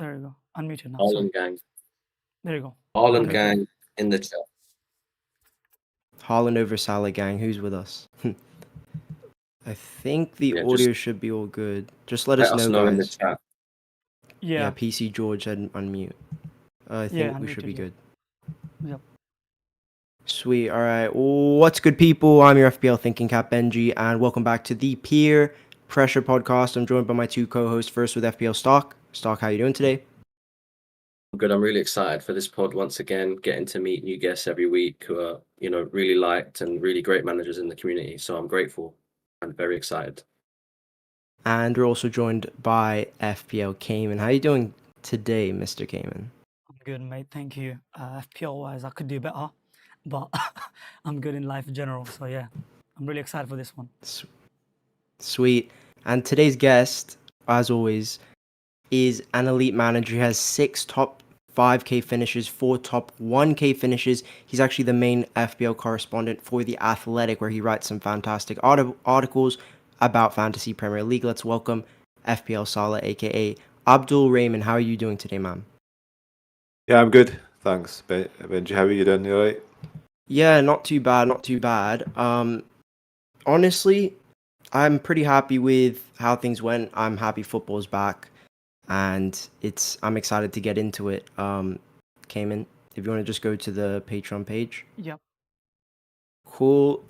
There you go. Unmuted now. Sorry. Haaland gang. There you go. Haaland Okay. gang in the chat. Haaland over Salah gang. Who's with us? I think the Yeah, audio just should be all good. Just let let us us know, know in the guys. chat. Yeah, Yeah. PC George had unmute. I think we should Unmuted. be Yeah. good. Yep. Sweet. All right. What's good, people? I'm your FPL thinking cap Benji, and welcome back to the Peer Pressure podcast. I'm joined by my two co-hosts. First with FPL Stock. Stock, how you doing today? Good. I'm really excited for this pod once again, getting to meet new guests every week who are, really liked and really great managers in the community. So I'm grateful and very excited. And we're also joined by FPL Kayman. How you doing today, Mr. Kayman? I'm good, mate. Thank you. FPL wise, I could do better, but I'm good in life in general. So yeah, I'm really excited for this one. Sweet. And today's guest, as always, is an elite manager. He has 6 top 5K finishes, 4 top 1K finishes. He's actually the main FPL correspondent for The Athletic, where he writes some fantastic articles about Fantasy Premier League. Let's welcome FPL Salah, aka Abdul Raymond. How are you doing today, ma'am? Yeah, I'm good. Thanks, Benji. How are you doing? You alright? Yeah, not too bad, not too bad. Honestly, I'm pretty happy with how things went. I'm happy football's back, and I'm excited to get into it. Kayman, if you want to just go to the Patreon page. Yep. Cool.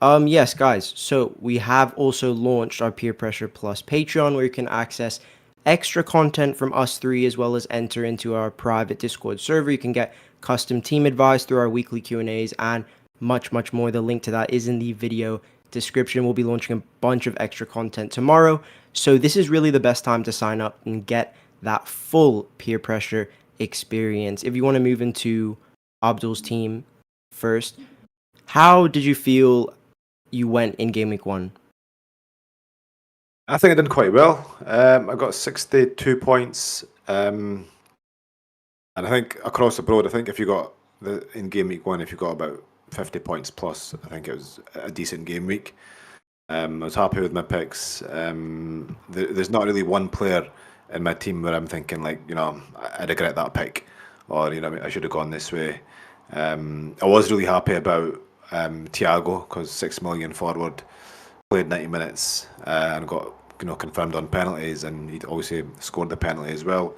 Yes, guys. So we have also launched our Peer Pressure Plus Patreon, where you can access extra content from us three, as well as enter into our private Discord server. You can get custom team advice through our weekly Q&As and much, much more. The link to that is in the video description. We'll be launching a bunch of extra content tomorrow. So this is really the best time to sign up and get that full peer pressure experience. If you want to move into Abdul's team first, how did you feel you went in Gameweek 1? I think I did quite well. I got 62 points. And I think across the board, I think if you got in Gameweek 1, if you got about 50 points plus, I think it was a decent game week. I was happy with my picks. There's not really one player in my team where I'm thinking I regret that pick, or I should have gone this way. I was really happy about Thiago, because 6 million forward, played 90 minutes and got confirmed on penalties, and he obviously scored the penalty as well.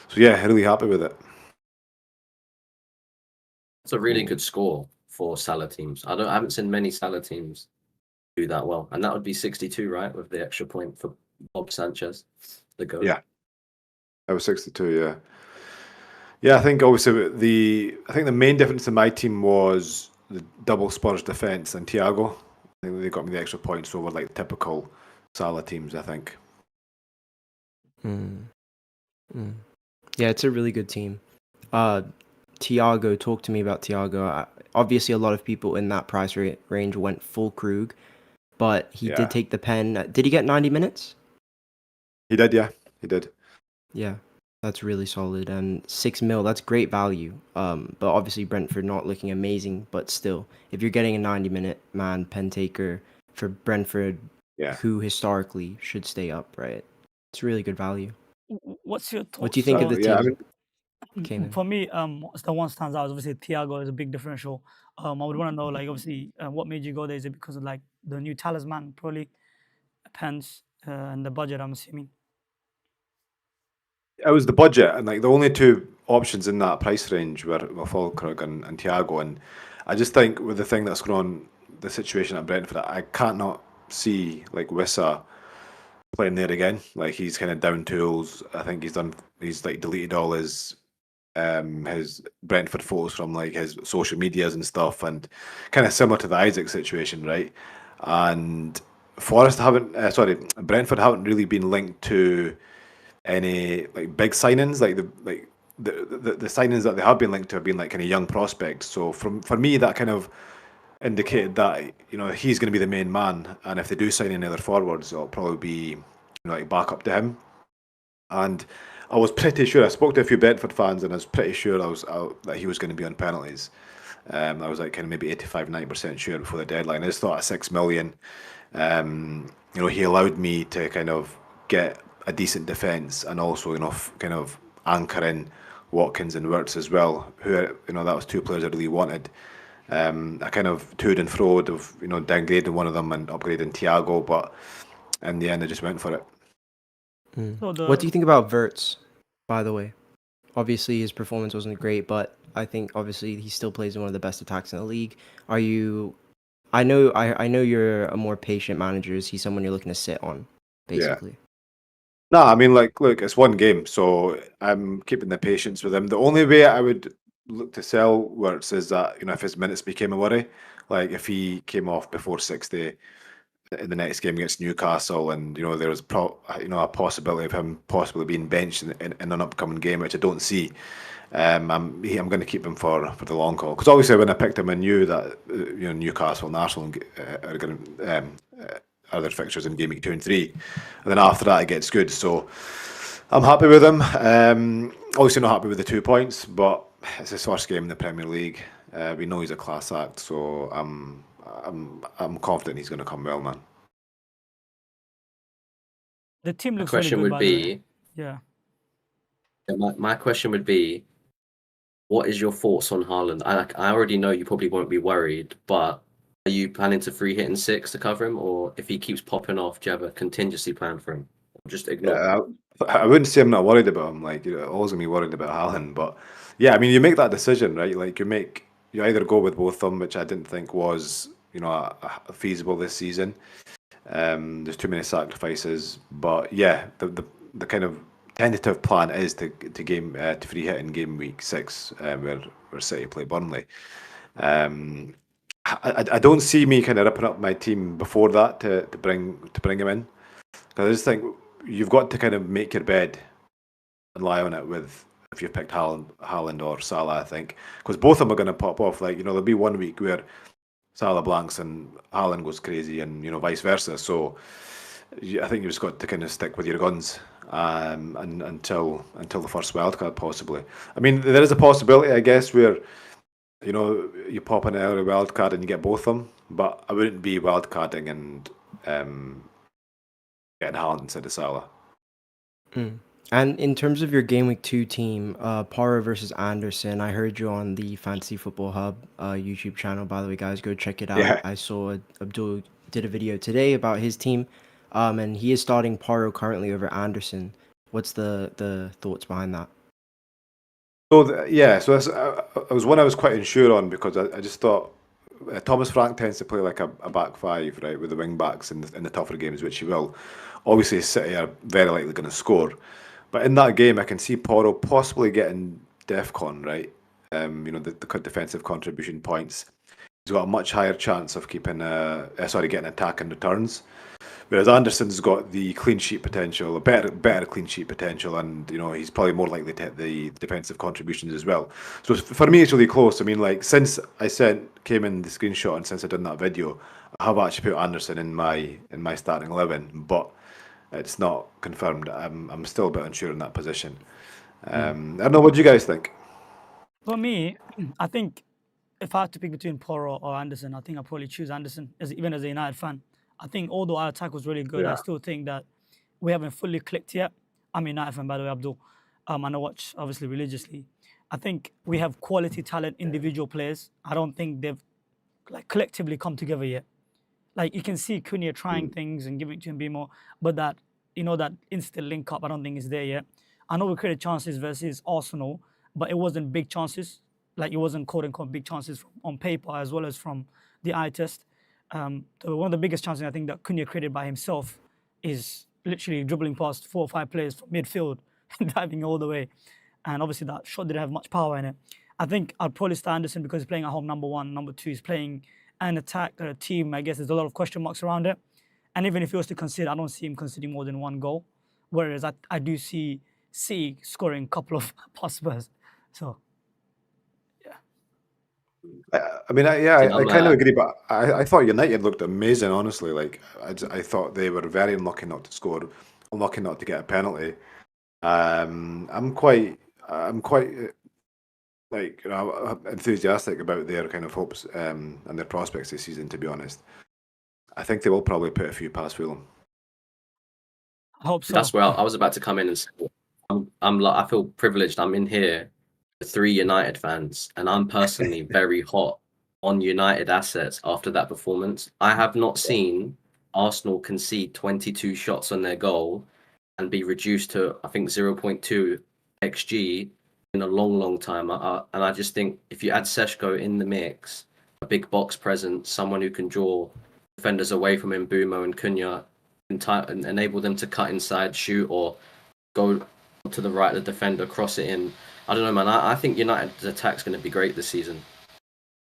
So yeah, really happy with it. It's a really good score for Salah teams. I haven't seen many Salah teams do that well, and that would be 62, right, with the extra point for Bob Sanchez, the goal. Yeah, I was 62. Yeah. Yeah, I think obviously the main difference in my team was the double Spurs defense and Thiago. I think they got me the extra points over like typical Salah teams, I think. Yeah, it's a really good team. Thiago, talk to me about Thiago. Obviously, a lot of people in that price range went full Krug, but he did take the pen. Did he get 90 minutes? He did, yeah. He did. Yeah, that's really solid. And 6 mil, that's great value. But obviously Brentford not looking amazing, but still, if you're getting a 90-minute man pen taker for Brentford, who historically should stay up, right? It's really good value. What's your thoughts? What do you think of the team? For me, the one stands out is obviously Thiago is a big differential. I would want to know, obviously, what made you go there? Is it because of the new talisman, probably, pens, and the budget? I'm assuming. It was the budget, and the only two options in that price range were Fulkrug and Thiago, and I just think with the thing that's going on, the situation at Brentford, I can't not see Wissa playing there again. He's kind of down tools. I think he's deleted all his Brentford photos from his social medias and stuff, and kind of similar to the Isaac situation, right? And Brentford haven't really been linked to any big signings. The signings that they have been linked to have been kind of young prospects. So for me, that kind of indicated that he's going to be the main man, and if they do sign any other forwards, it'll probably be back up to him. And I was pretty sure, I spoke to a few Brentford fans, and I was pretty sure that he was going to be on penalties. I was kind of maybe 85-90% sure before the deadline. I just thought at 6 million, he allowed me to kind of get a decent defence and also kind of anchoring Watkins and Wirtz as well. Who that was two players I really wanted. I kind of toed and froed of downgrading one of them and upgrading Thiago, but in the end I just went for it. So What do you think about Wirtz, by the way? Obviously, his performance wasn't great, but I think obviously he still plays in one of the best attacks in the league. Are you? I know you're a more patient manager. Is he someone you're looking to sit on, basically? No, I mean, look, it's one game, so I'm keeping the patience with him. The only way I would look to sell Wirtz is that if his minutes became a worry, like if he came off before 60 in the next game against Newcastle, and there was a possibility of him possibly being benched in an upcoming game, which I don't see. I'm going to keep him for the long haul, because obviously when I picked him, I knew that Newcastle and Arsenal are going to other fixtures in Gameweek 2 and 3, and then after that it gets good. So I'm happy with him. Obviously not happy with the 2 points, but it's his first game in the Premier League. We know he's a class act, so I'm confident he's going to come well, man. the team My looks really question good, would by the way. be, Yeah. my question would be, what is your thoughts on Haaland? I already know you probably won't be worried, but are you planning to free hit in 6 to cover him, or if he keeps popping off, do you have a contingency plan for him? Or just ignore him? I wouldn't say I'm not worried about him. Like, always gonna be worried about Haaland, but yeah, I mean, you make that decision, right? Like, you either go with both of them, which I didn't think was feasible this season. There's too many sacrifices, but yeah, the kind of tentative plan is to free hit in game week 6, where City play Burnley. I don't see me kind of ripping up my team before that to bring him in, because I just think you've got to kind of make your bed and lie on it with if you've picked Haaland or Salah. I think because both of them are going to pop off. Like there'll be 1 week where Salah blanks and Haaland goes crazy, and vice versa. So I think you've just got to kind of stick with your guns, and until the first wildcard possibly. I mean, there is a possibility, I guess, where you pop an early wildcard and you get both of them, but I wouldn't be wildcarding and getting Haaland instead of Salah. And in terms of your Game Week 2 team, Paro versus Anderson, I heard you on the Fantasy Football Hub YouTube channel. By the way, guys, go check it out. Yeah. I saw Abdul did a video today about his team, and he is starting Paro currently over Anderson. What's the thoughts behind that? So so that's, it was one I was quite unsure on, because I just thought Thomas Frank tends to play like a back five, right, with the wing backs in the tougher games, which he will. Obviously, City are very likely going to score, but in that game, I can see Porro possibly getting DEFCON, right? The defensive contribution points. He's got a much higher chance of getting attack and returns. Whereas Anderson's got the clean sheet potential, a better clean sheet potential, and he's probably more likely to hit the defensive contributions as well. So for me, it's really close. I mean, like, since I came in the screenshot and since I done that video, I have actually put Anderson in my starting 11, but it's not confirmed. I'm still a bit unsure in that position. I don't know. What do you guys think? For me, I think if I had to pick between Poro or Anderson, I think I'd probably choose Anderson, even as a United fan. I think although our attack was really good, I still think that we haven't fully clicked yet. I'm a United fan, by the way, Abdul. And I watch, obviously, religiously. I think we have quality talent, individual players. I don't think they've collectively come together yet. Like, you can see Cunha trying things and giving it to him more, but that instant link up, I don't think is there yet. I know we created chances versus Arsenal, but it wasn't big chances. Like, it wasn't quote unquote big chances on paper as well as from the eye test. So one of the biggest chances I think that Cunha created by himself is literally dribbling past 4 or 5 players from midfield and diving all the way. And obviously that shot didn't have much power in it. I think I'd probably start Anderson because he's playing at home, number one. Number two, he's playing an attack or a team. I guess there's a lot of question marks around it. And even if he was to concede, I don't see him conceding more than 1 goal. Whereas I do see City scoring a couple of passovers. So, I mean, I kind of agree, but I thought United looked amazing, honestly. Like, I thought they were very unlucky not to score, unlucky not to get a penalty. I'm quite enthusiastic about their kind of hopes and their prospects this season, to be honest. I think they will probably put a few past Fulham. I hope so. That's where I was about to come in and say, I'm like, I feel privileged. I'm in here with 3 United fans, and I'm personally very hot on United assets after that performance. I have not seen Arsenal concede 22 shots on their goal and be reduced to, I think, 0.2 XG in a long, long time. And I just think if you add Seshko in the mix, a big box presence, someone who can draw defenders away from Mbumo and Cunha, and enable them to cut inside, shoot, or go to the right of the defender, cross it in. I don't know, man. I think United's attack's going to be great this season.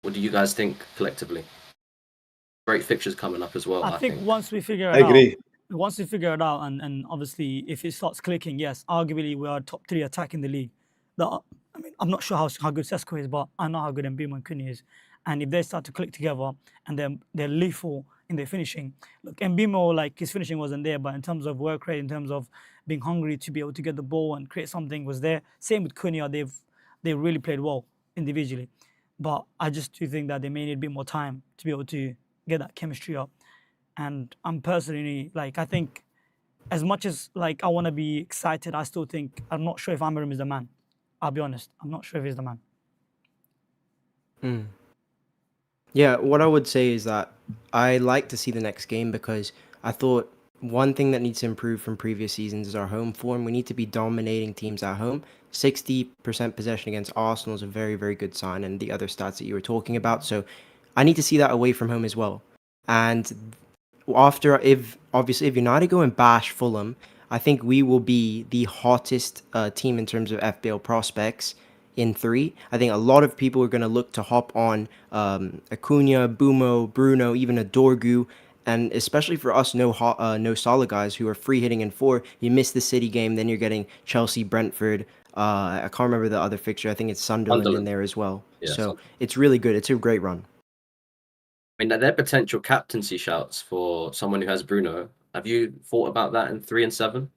What do you guys think collectively? Great fixtures coming up as well. I think once we figure I it out, agree. once we figure it out, and obviously if it starts clicking, yes, arguably we are top 3 attack in the league. I mean, I'm not sure how good Sesko is, but I know how good Mbimo and Cunha is. And if they start to click together and they're lethal in their finishing, look, Mbimo, like his finishing wasn't there, but in terms of work rate, in terms of being hungry to be able to get the ball and create something, was there. Same with Cunha, they really played well individually, but I just do think that they may need a bit more time to be able to get that chemistry up. And I'm personally like, I think as much as like I want to be excited, I still think I'm not sure if Amarim is the man. I'll be honest, I'm not sure if he's the man. Yeah, what I would say is that I like to see the next game because I thought one thing that needs to improve from previous seasons is our home form. We need to be dominating teams at home. 60% possession against Arsenal is a very, very good sign, and the other stats that you were talking about. So I need to see that away from home as well. And if United go and bash Fulham, I think we will be the hottest team in terms of FPL prospects in 3. I think a lot of people are going to look to hop on Acuna, Bumo, Bruno, even a Dorgu. And especially for us, no Salah guys who are free hitting in 4, you miss the City game, then you're getting Chelsea, Brentford. I can't remember the other fixture. I think it's Sunderland in there as well. Yeah, so it's really good. It's a great run. I mean, they're potential captaincy shouts for someone who has Bruno. Have you thought about that in 3 and 7?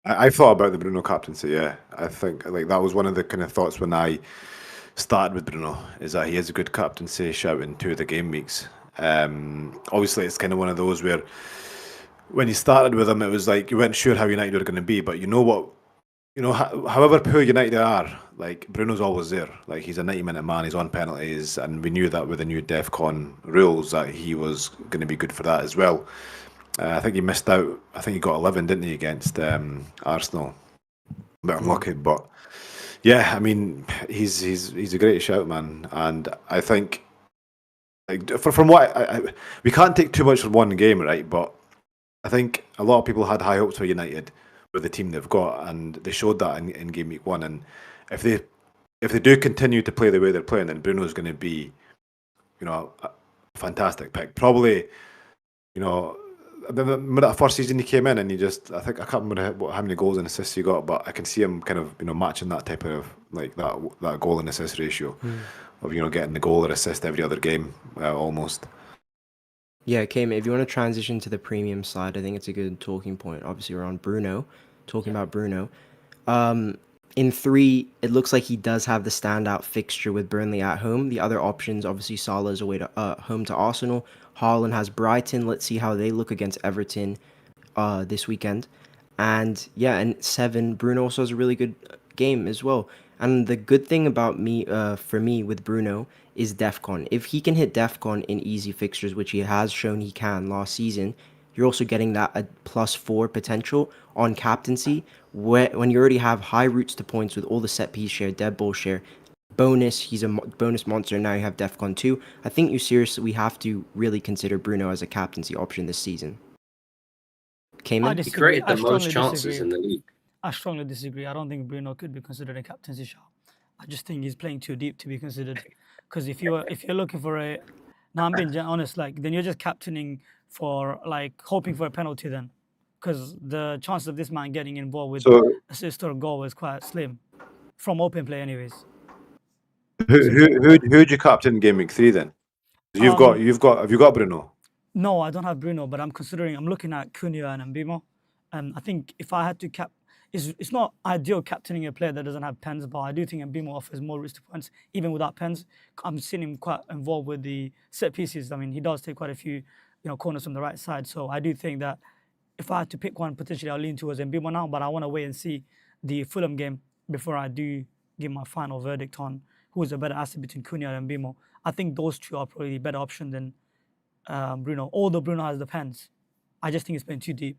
I thought about the Bruno captaincy. Yeah, I think like that was one of the kind of thoughts when I started with Bruno, is that he is a good captaincy shout in 2 of the game weeks. Obviously, it's kind of one of those where when you started with him, it was like you weren't sure how United were going to be, but you know what? You know, however poor United are, like Bruno's always there. Like he's a 90-minute man. He's on penalties, and we knew that with the new DEFCON rules that he was going to be good for that as well. I think he missed out. I think he got 11, didn't he, against Arsenal? A bit unlucky, but yeah, I mean, he's a great shout, man. And I think, like, from what we can't take too much from one game, right? But I think a lot of people had high hopes for United with the team they've got, and they showed that in game week 1. And if they do continue to play the way they're playing, then Bruno's going to be, you know, a fantastic pick. Probably, you know, that first season he came in and I can't remember how many goals and assists he got, but I can see him kind of, you know, matching that type of like that goal and assist ratio of, you know, getting the goal or assist every other game almost. Yeah, Kayman, if you want to transition to the premium side, I think it's a good talking point. Obviously, we're on Bruno, talking about Bruno. In 3, it looks like he does have the standout fixture with Burnley at home. The other options, obviously, Salah is away to home to Arsenal. Haaland has Brighton. Let's see how they look against Everton this weekend. And yeah, and 7, Bruno also has a really good game as well. And the good thing about for me with Bruno is DEFCON. If he can hit DEFCON in easy fixtures, which he has shown he can last season, you're also getting that +4 potential on captaincy, when you already have high routes to points with all the set piece share, dead ball share, bonus, he's a bonus monster, now you have DEFCON 2. I think we have to really consider Bruno as a captaincy option this season. Kayman? He created the most chances in the league. I strongly disagree. I don't think Bruno could be considered a captaincy shout. I just think he's playing too deep to be considered. Because if you're looking for now I'm being honest, like then you're just captaining for like hoping for a penalty then, because the chances of this man getting involved with assist or goal is quite slim from open play, anyways. Who'd you captain in game week 3 then? Have you got Bruno? No, I don't have Bruno, but I'm looking at Cunha and Mbimo. I think if I had to it's not ideal captaining a player that doesn't have pens, but I do think Mbimo offers more risk to points, even without pens. I'm seeing him quite involved with the set pieces. I mean, he does take quite a few corners from the right side. So I do think that if I had to pick one, potentially I'll lean towards Mbemo now, but I want to wait and see the Fulham game before I do give my final verdict on who is a better asset between Cunha and Mbemo. I think those two are probably a better option than Bruno, although Bruno has the pens. I just think it's been too deep.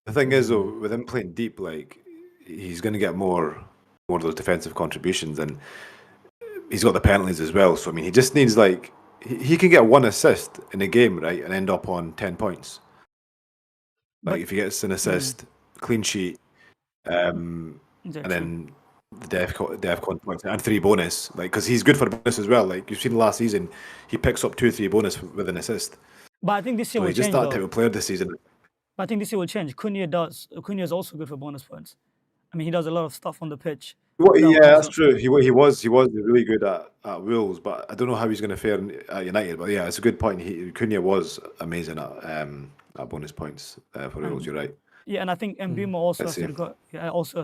The thing is, though, with him playing deep, like he's going to get more of those defensive contributions, and he's got the penalties as well. So I mean, he just needs like he can get one assist in a game, right, and end up on 10 points. Like if he gets an assist, clean sheet, and then the DEFCON points and 3 bonus, like because he's good for bonus as well. Like you've seen last season, he picks up 2-3 bonus with an assist. But I think this year will he's change. just that type of player this season. But I think this year will change. Cunha is also good for bonus points. I mean, he does a lot of stuff on the pitch. Yeah, that's true. He was really good at Wolves, but I don't know how he's going to fare at United. But yeah, it's a good point. Cunha was amazing at bonus points for Wolves. You're right. Yeah, and I think Mbemo also has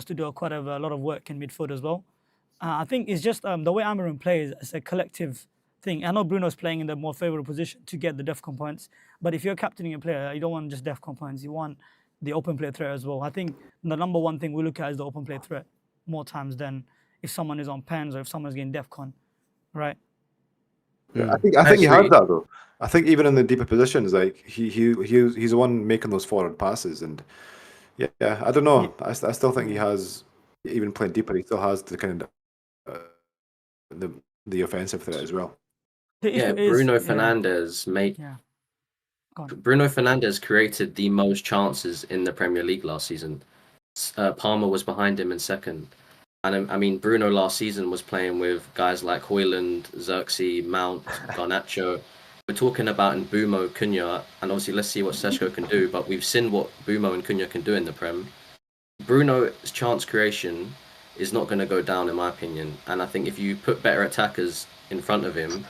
to do quite a lot of work in midfield as well. I think it's just the way Amarin plays. It's a collective thing. I know Bruno's playing in the more favourable position to get the DEFCON points, but if you're captaining a player, you don't want just DEFCON points. You want the open play threat as well. I think the number one thing we look at is the open play threat more times than if someone is on pens or if someone's getting DEFCON, right? Yeah, I think he has that though. I think even in the deeper positions, like he's the one making those forward passes, and yeah, I don't know. I still think he has, even playing deeper, he still has the kind of the offensive threat as well. Bruno Fernandes Bruno Fernandes created the most chances in the Premier League last season. Palmer was behind him in second. And I mean, Bruno last season was playing with guys like Haaland, Xerxes, Mount, Garnacho. We're talking about Mbeumo, Cunha, and obviously let's see what Seshko can do, but we've seen what Mbeumo and Cunha can do in the Prem. Bruno's chance creation is not going to go down, in my opinion. And I think if you put better attackers in front of him,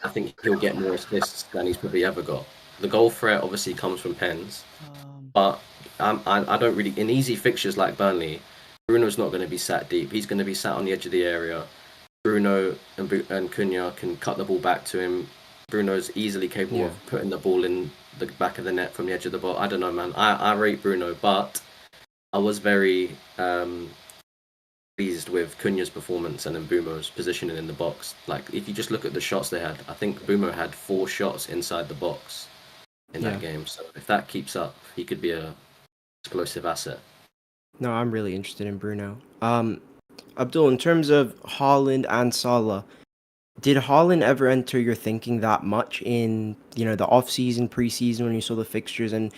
I think he'll get more assists than he's probably ever got. The goal threat obviously comes from pens, but I don't really, in easy fixtures like Burnley, Bruno's not going to be sat deep. He's going to be sat on the edge of the area. Bruno and Cunha can cut the ball back to him. Bruno's easily capable of putting the ball in the back of the net from the edge of the box. I don't know, man. I rate Bruno, but I was very pleased with Cunha's performance and Mbeumo's positioning in the box. Like, if you just look at the shots they had, I think Mbeumo had 4 shots inside the box in that game. So if that keeps up, he could be a explosive asset. No, I'm really interested in Bruno. Abdul, in terms of Haaland and Salah, did Haaland ever enter your thinking that much in, the off-season, pre-season, when you saw the fixtures, and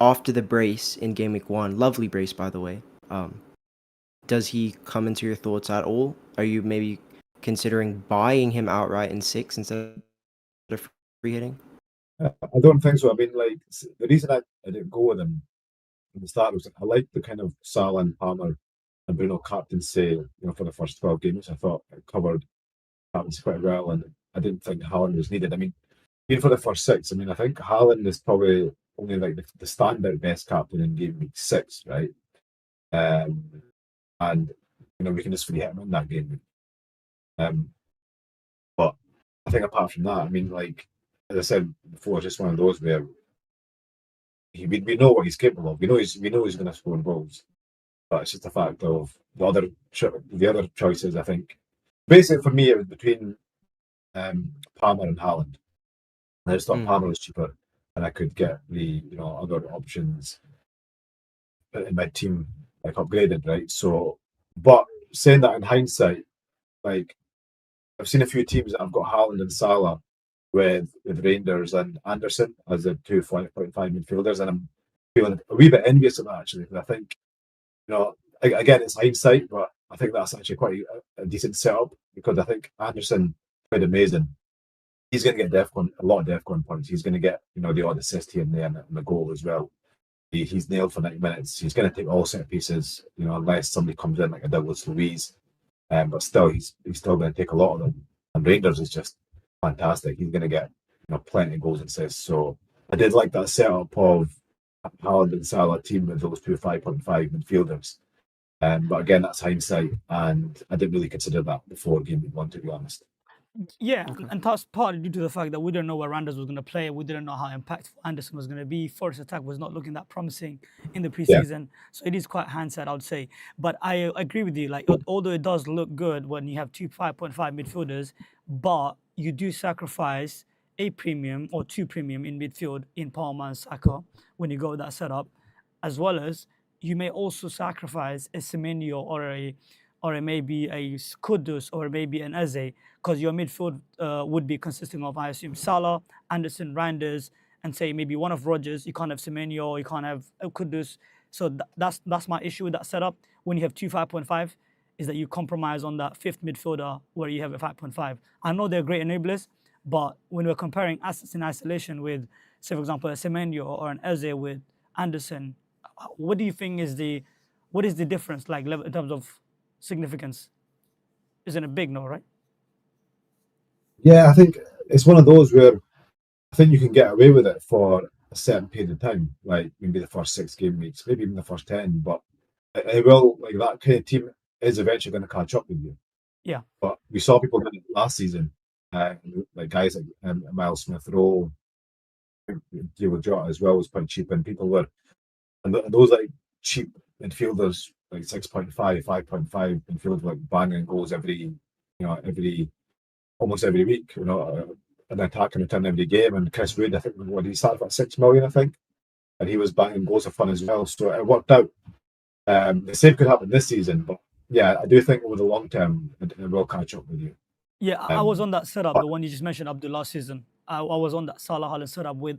after the brace in Gameweek 1, lovely brace, by the way, does he come into your thoughts at all? Are you maybe considering buying him outright in 6 instead of free hitting? I don't think so. I mean, like, the reason I didn't go with him from the start was I liked the kind of Salah and Palmer and Bruno captaincy, for the first 12 games. I thought it covered captaincy quite well, and I didn't think Haaland was needed. I mean, even for the first 6, I mean, I think Haaland is probably only like the standout best captain in Gameweek 6, right? And we can just free hit him in that game. But I think apart from that, I mean, like as I said before, it's just one of those where we know what he's capable of. We know he's going to score goals, but it's just a fact of the other choices. I think basically for me it was between Palmer and Haaland. I just thought Palmer was cheaper, and I could get the other options in my team like upgraded, right? So, but saying that in hindsight, like I've seen a few teams that have got Haaland and Salah with Rangers and Anderson as the 2.5 midfielders, and I'm feeling a wee bit envious of that actually, because I think again it's hindsight, but I think that's actually quite a decent setup, because I think Anderson played amazing. He's going to get a lot of DEFCON points. He's going to get the odd assist here and there and the goal as well. He's nailed for 90 minutes. He's going to take all set pieces, unless somebody comes in like a Douglas Luiz. But still, he's still going to take a lot of them. And Rangers is just fantastic. He's going to get plenty of goals and assists. So I did like that setup of Haaland and Salah team with those 2 5.5 midfielders. But again, that's hindsight, and I didn't really consider that before Gameweek 1, to be honest. Yeah, Okay. and that's partly due to the fact that we didn't know where Randers was going to play. We didn't know how impactful Anderson was going to be. Forest attack was not looking that promising in the Yeah. preseason, so it is quite hindsight, I would say. But I agree with you. Like, although it does look good when you have two 5.5 midfielders, but you do sacrifice a premium or two premium in midfield in Palmer and Saka when you go with that setup, as well as you may also sacrifice a Semenyo or maybe a Kudus or maybe an Eze, because your midfield would be consisting of, I assume, Salah, Anderson, Randers, and say maybe one of Rodgers. You can't have Semenyo, you can't have Kudus. So that's my issue with that setup. When you have two 5.5, is that you compromise on that fifth midfielder where you have a 5.5. I know they're great enablers, but when we're comparing assets in isolation with, say, for example, a Semenyo or an Eze with Anderson, what do you think is the difference like in terms of significance? Isn't it big? No, right? Yeah, I think it's one of those where I think you can get away with it for a certain period of time, like maybe the first 6 game weeks, maybe even the first 10. But it will, like, that kind of team is eventually going to catch up with you. Yeah. But we saw people do it last season, like guys like Miles Smith Rowe, Diego Jota as well was quite cheap, and people were, and those like cheap midfielders, like 6.5, 5.5 midfielders, like banging goals almost every week, an attack and return every game. And Chris Wood, I think, what he started at 6 million, I think, and he was banging goals of fun as well. So it worked out. The same could happen this season, but yeah, I do think over the long term it will catch up with you. Yeah, I was on that setup, but- the one you just mentioned, Abdul, last season. I was on that Salah Haaland setup with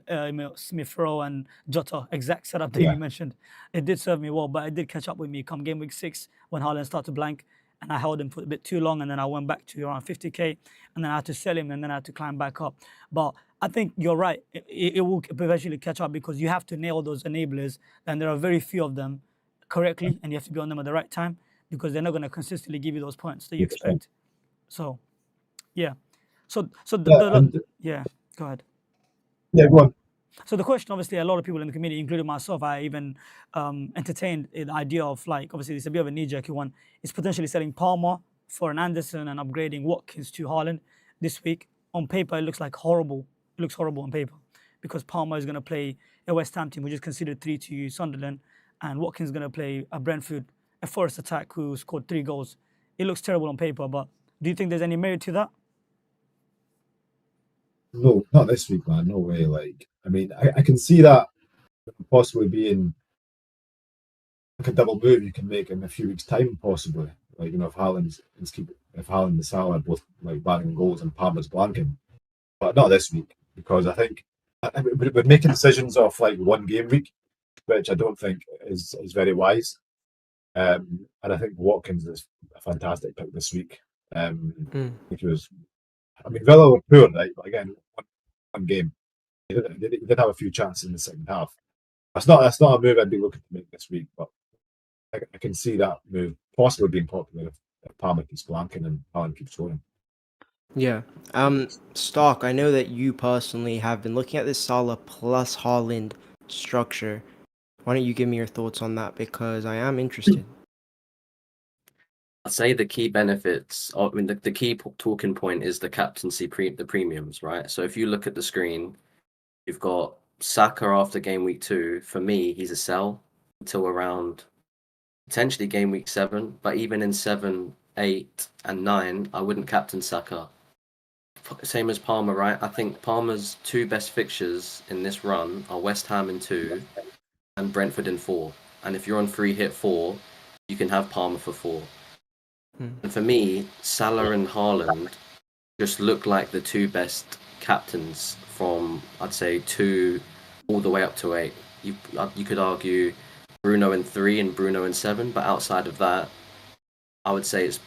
Smith Rowe and Jota, exact setup that Yeah. you mentioned. It did serve me well, but it did catch up with me come game week 6 when Haaland started to blank, and I held him for a bit too long, and then I went back to around 50k, and then I had to sell him, and then I had to climb back up. But I think you're right. It will eventually catch up because you have to nail those enablers, and there are very few of them correctly, and you have to be on them at the right time because they're not going to consistently give you those points that you 100%. expect. So, yeah. So Yeah, go ahead. Yeah, go on. So the question, obviously, a lot of people in the community, including myself, I even entertained the idea of, like, obviously, it's a bit of a knee-jerky one. It's potentially selling Palmer for an Anderson and upgrading Watkins to Haaland this week. On paper, it looks like horrible. It looks horrible on paper because Palmer is going to play a West Ham team who just conceded 3 to Sunderland, and Watkins is going to play a Brentford, a Forest attack who scored 3 goals. It looks terrible on paper, but do you think there's any merit to that? No, not this week, man. No way. Like, I mean, I can see that possibly being like a double move you can make in a few weeks' time, possibly. Like, if Haaland and Salah are both like banging goals and Palmer's blanking, but not this week because I think we're making decisions off like 1 game week, which I don't think is very wise. And I think Watkins is a fantastic pick this week. Which was, I mean, Villa were poor, right? But again, one game. He did have a few chances in the second half. That's not a move I'd be looking to make this week, but I can see that move possibly being popular if Palmer keeps blanking and Haaland keeps scoring. Yeah. Stock, I know that you personally have been looking at this Salah plus Haaland structure. Why don't you give me your thoughts on that, because I am interested. I'd say the key benefits, I mean, the key talking point is the captaincy, the premiums, right? So if you look at the screen, you've got Saka after game week 2. For me, he's a sell until around potentially game week 7. But even in 7, 8, and 9, I wouldn't captain Saka. Same as Palmer, right? I think Palmer's 2 best fixtures in this run are West Ham in 2 and Brentford in 4. And if you're on free hit 4, you can have Palmer for 4. And for me, Salah and Haaland just look like the 2 best captains from, I'd say, 2 all the way up to 8. You could argue Bruno in 3 and Bruno in 7, but outside of that, I would say it's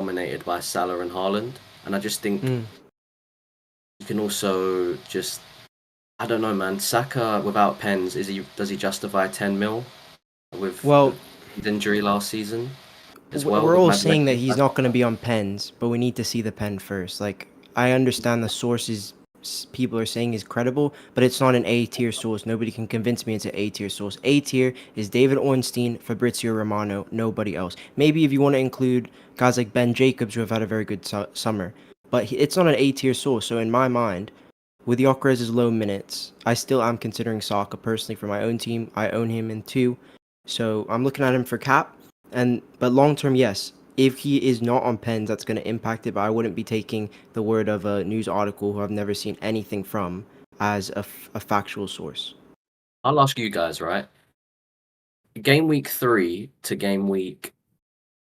dominated by Salah and Haaland. And I just think you can also just, I don't know, man. Saka without pens, does he justify 10 mil with his injury last season? We're all saying that he's not going to be on pens, but we need to see the pen first. Like, I understand the sources people are saying is credible, but it's not an A-tier source. Nobody can convince me it's an A-tier source. A-tier is David Ornstein, Fabrizio Romano, nobody else. Maybe if you want to include guys like Ben Jacobs, who have had a very good summer. but it's not an A tier source. So in my mind, with Gyökeres's low minutes, I still am considering Saka personally for my own team. I own him in 2, so I'm looking at him for cap. But long term, yes, if he is not on pens, that's going to impact it. But I wouldn't be taking the word of a news article who I've never seen anything from as a factual source. I'll ask you guys, right? Game week 3 to game week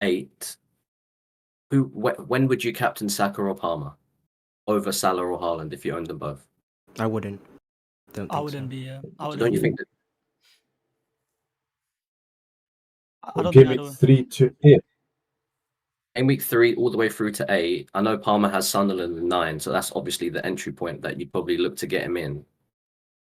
8. When would you captain Saka or Palmer over Salah or Haaland if you owned them both? I wouldn't. Don't think I wouldn't so. be. I So wouldn't don't you be. think that I don't Game think I week do. 3 to 8. in week 3 all the way through to 8, I know Palmer has Sunderland in 9, so that's obviously the entry point that you'd probably look to get him in.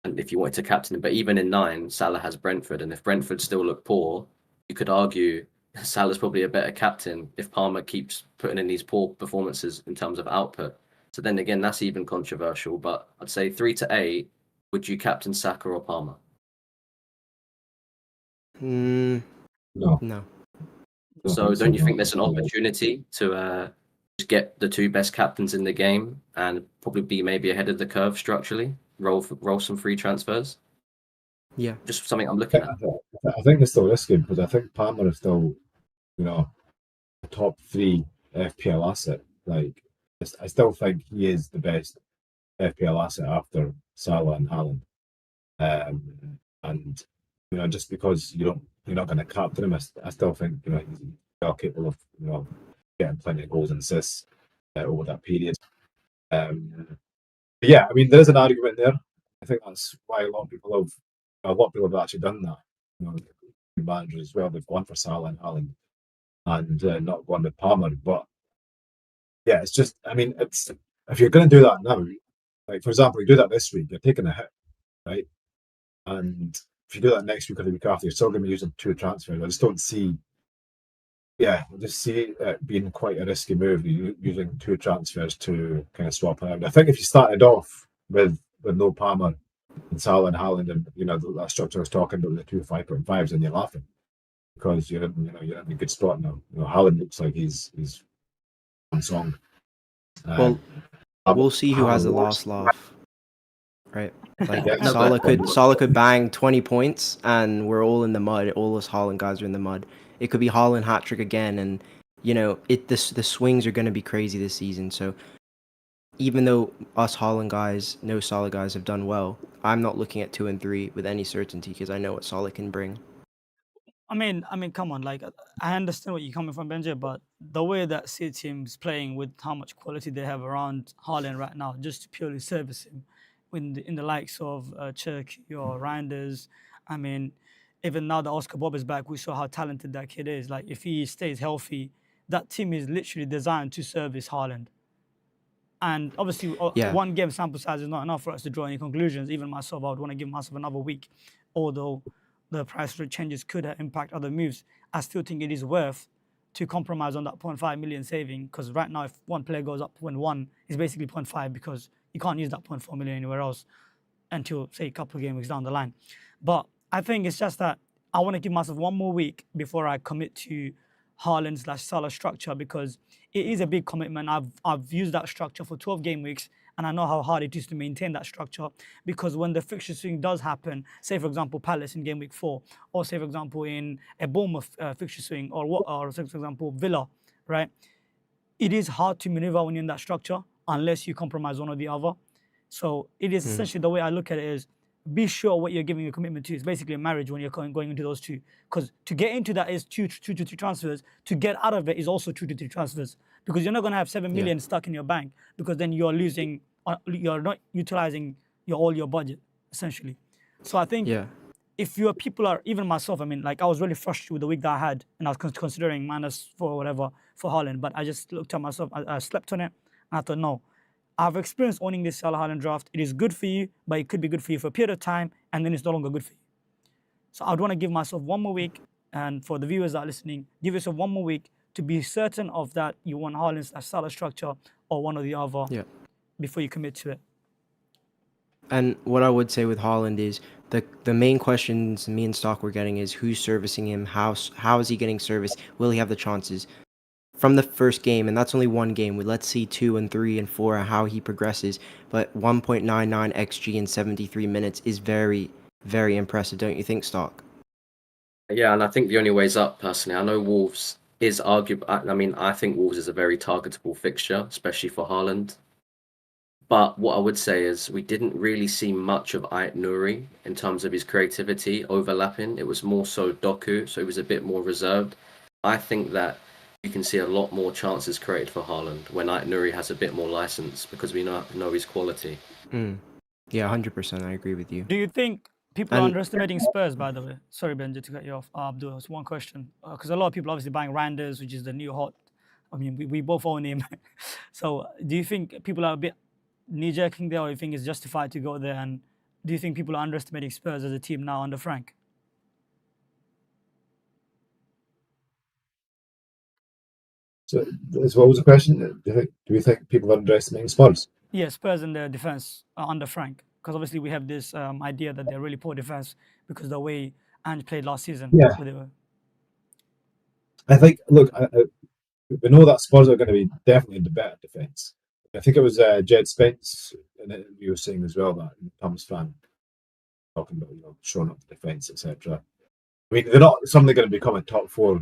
And if you wanted to captain him, but even in 9, Salah has Brentford, and if Brentford still look poor, you could argue Salah's probably a better captain if Palmer keeps putting in these poor performances in terms of output. So then again, that's even controversial. But I'd say 3 to 8, would you captain Saka or Palmer? No. No. So don't you think there's an opportunity to just get the 2 best captains in the game and probably be maybe ahead of the curve structurally? Roll some free transfers. Yeah. Just something I'm looking at. I think it's still risky because I think Palmer is still, a top 3 FPL asset. Like, I still think he is the best FPL asset after Salah and Haaland. And just because you're not going to captain him, I still think he's well capable of getting plenty of goals and assists over that period. But yeah, I mean, there is an argument there. I think that's why a lot of people have actually done that. Managers as well, they've gone for Salah and Haaland and not gone with Palmer. But yeah, it's just, I mean, it's if you're going to do that now, like for example, you do that this week, you're taking a hit, right? And if you do that next week or the week after, you're still going to be using 2 transfers. I just don't see. Yeah, I just see it being quite a risky move using 2 transfers to kind of swap around. I think if you started off with no Palmer and Salah and Haaland and that structure I was talking about, the 2 5.5s, and you're laughing because you're in a good spot now. Haaland looks like he's on song. Well, we'll see who has the last laugh, right? Like Salah could bang 20 points, and we're all in the mud. All us Haaland guys are in the mud. It could be Haaland hat trick again, and the swings are going to be crazy this season. So even though us Haaland guys, no Salah guys have done well, I'm not looking at 2 and 3 with any certainty because I know what Salah can bring. I mean, come on. Like, I understand what you're coming from, Benji, but the way that City team's playing with how much quality they have around Haaland right now, just to purely service him, in the likes of Turkey or Reinders. I mean, even now that Oscar Bob is back, we saw how talented that kid is. Like, if he stays healthy, that team is literally designed to service Haaland. And obviously, Yeah. one game sample size is not enough for us to draw any conclusions. Even myself, I would want to give myself another week, although the price rate changes could impact other moves. I still think it is worth to compromise on that 0.5 million saving, because right now, if one player goes up 0.1, it's basically 0.5 because you can't use that 0.4 million anywhere else until, say, a couple of game weeks down the line. But I think it's just that I want to give myself one more week before I commit to Haaland/Salah structure, because it is a big commitment. I've used that structure for 12 game weeks, and I know how hard it is to maintain that structure, because when the fixture swing does happen, say for example Palace in game week 4, or say for example in a Bournemouth fixture swing, or say for example Villa, right? It is hard to maneuver when you're in that structure unless you compromise one or the other. So it is essentially, the way I look at it is, be sure what you're giving a commitment to. It's basically a marriage when you're going into those 2. Because to get into that is 2 to 3 transfers. To get out of it is also 2 to 3 transfers. Because you're not going to have 7 million stuck in your bank, because then you're losing, you're not utilizing all your budget, essentially. So I think if your people are, even myself, I mean, like I was really frustrated with the week that I had, and I was considering -4 or whatever for Haaland, but I just looked at myself, I slept on it, and I thought, no, I've experienced owning this Salah Haaland draft. It is good for you, but it could be good for you for a period of time, and then it's no longer good for you. So I'd want to give myself one more week, and for the viewers that are listening, give yourself one more week to be certain of that you want Haaland/Salah structure or one or the other before you commit to it. And what I would say with Haaland is the main questions me and Stock were getting is who's servicing him, how is he getting service, will he have the chances? from the first game, and that's only one game. Let's see 2 and 3 and 4 how he progresses. But 1.99 xG in 73 minutes is very, very impressive, don't you think, Stark? Yeah, and I think the only way's up, personally. I know Wolves is arguable. I mean, I think Wolves is a very targetable fixture, especially for Haaland. But what I would say is we didn't really see much of Ait Nouri in terms of his creativity overlapping. It was more so Doku, so he was a bit more reserved. I think that you can see a lot more chances created for Haaland when Ait Nouri has a bit more license because we know his quality. Yeah, 100%. I agree with you. Do you think people are And underestimating Spurs, by the way? Sorry, Benji, to cut you off. Abdul, it's one question. Because a lot of people obviously buying Randers, which is the new hot. I mean, we both own him. So do you think people are a bit knee-jerking there, or you think it's justified to go there? And do you think people are underestimating Spurs as a team now under Frank? So, what was the question? Do we think people are underestimating Spurs? Yeah, Spurs and their defense under Frank. Because obviously we have this idea that they're really poor defense because the way Ange played last season. Yeah. I think, look, we know that Spurs are going to be definitely the better defence. I think it was Jed Spence, and you were saying as well that Thomas fan talking about showing up the defence, etc. I mean, they're not suddenly going to become a top 4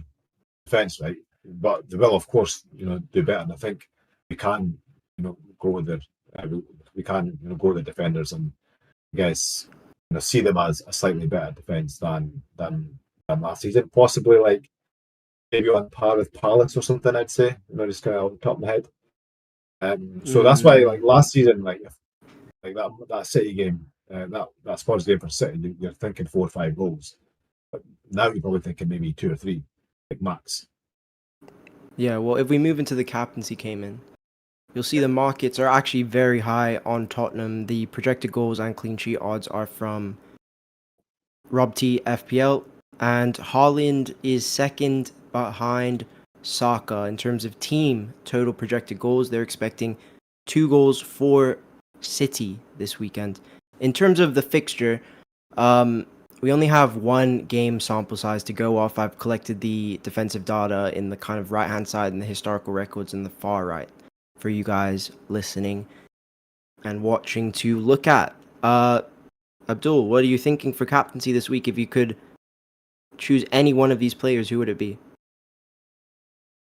defence, right? But they will, of course, do better. And I think we can, go with we can, go with the defenders and I guess see them as a slightly better defence than last season. Possibly like maybe on par with Palace or something. I'd say, just kind of on the top of my head. So that's why, like last season, like that City game, that Spurs game for City, you're thinking 4 or 5 goals. But now you're probably thinking maybe 2 or 3, like max. Yeah, well, if we move into the captaincy, Kayman, you'll see the markets are actually very high on Tottenham. The projected goals and clean sheet odds are from Rob T FPL, and Haaland is second behind Saka in terms of team total projected goals. They're expecting 2 goals for City this weekend. In terms of the fixture, we only have one game sample size to go off. I've collected the defensive data in the kind of right-hand side and the historical records in the far right for you guys listening and watching to look at. Abdul, what are you thinking for captaincy this week? If you could choose any one of these players, who would it be?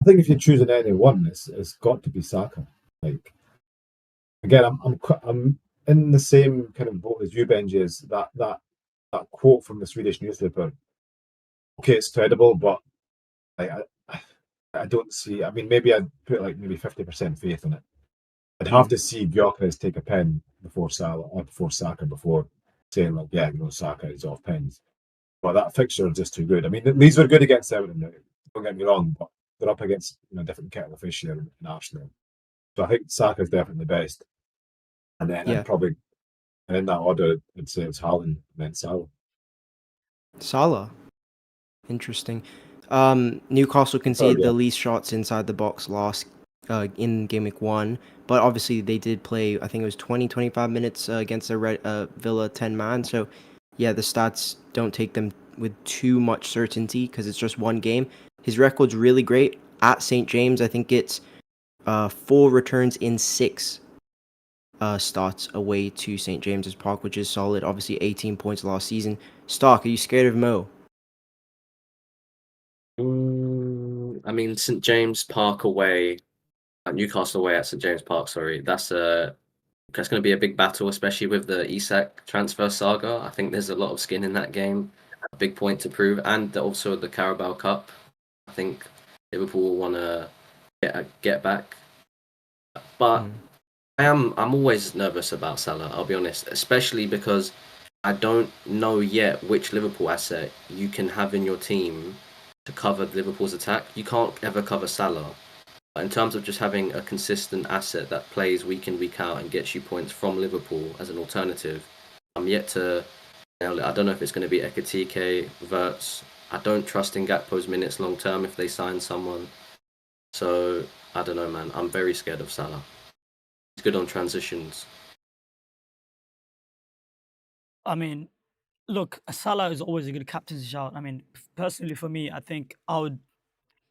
I think if you're choosing any one, it's got to be Saka. Like again, I'm in the same kind of boat as you, Benji. Is that quote from the Swedish newspaper? Okay, it's credible, but I don't see. I mean, maybe I'd put like maybe 50% faith in it. I'd have to see Gyökeres take a pen before Salah or before Saka before saying like, yeah, Saka is off pens. But that fixture is just too good. I mean, Leeds were good against Everton. Don't get me wrong, but they're up against different kettle of fish here in Arsenal. So I think Saka's definitely the best. And then I'd probably, and in that order, I'd say it's Haaland and then Salah. Salah. Interesting. Newcastle conceded the least shots inside the box last in Gameweek 1, but obviously they did play, I think it was 25 minutes against the Villa 10-man. So yeah, the stats don't take them with too much certainty because it's just one game. His record's really great at St. James. I think it's 4 returns in 6 starts away to St. James's Park, which is solid. Obviously 18 points last season. Stark, are you scared of Mo? I mean, St. James Park away, Newcastle away at St. James Park, sorry, that's going to be a big battle, especially with the Isak transfer saga. I think there's a lot of skin in that game, a big point to prove, and also the Carabao Cup. I think Liverpool will want to get back. But I'm always nervous about Salah, I'll be honest, especially because I don't know yet which Liverpool asset you can have in your team to cover Liverpool's attack. You can't ever cover Salah. But in terms of just having a consistent asset that plays week in, week out and gets you points from Liverpool as an alternative, I'm yet to nail it. I don't know if it's going to be Ekitike, Wirtz. I don't trust in Gakpo's minutes long term if they sign someone. So, I don't know, man. I'm very scared of Salah. He's good on transitions. I mean, look, Salah is always a good captaincy shout. I mean, personally for me, I think I would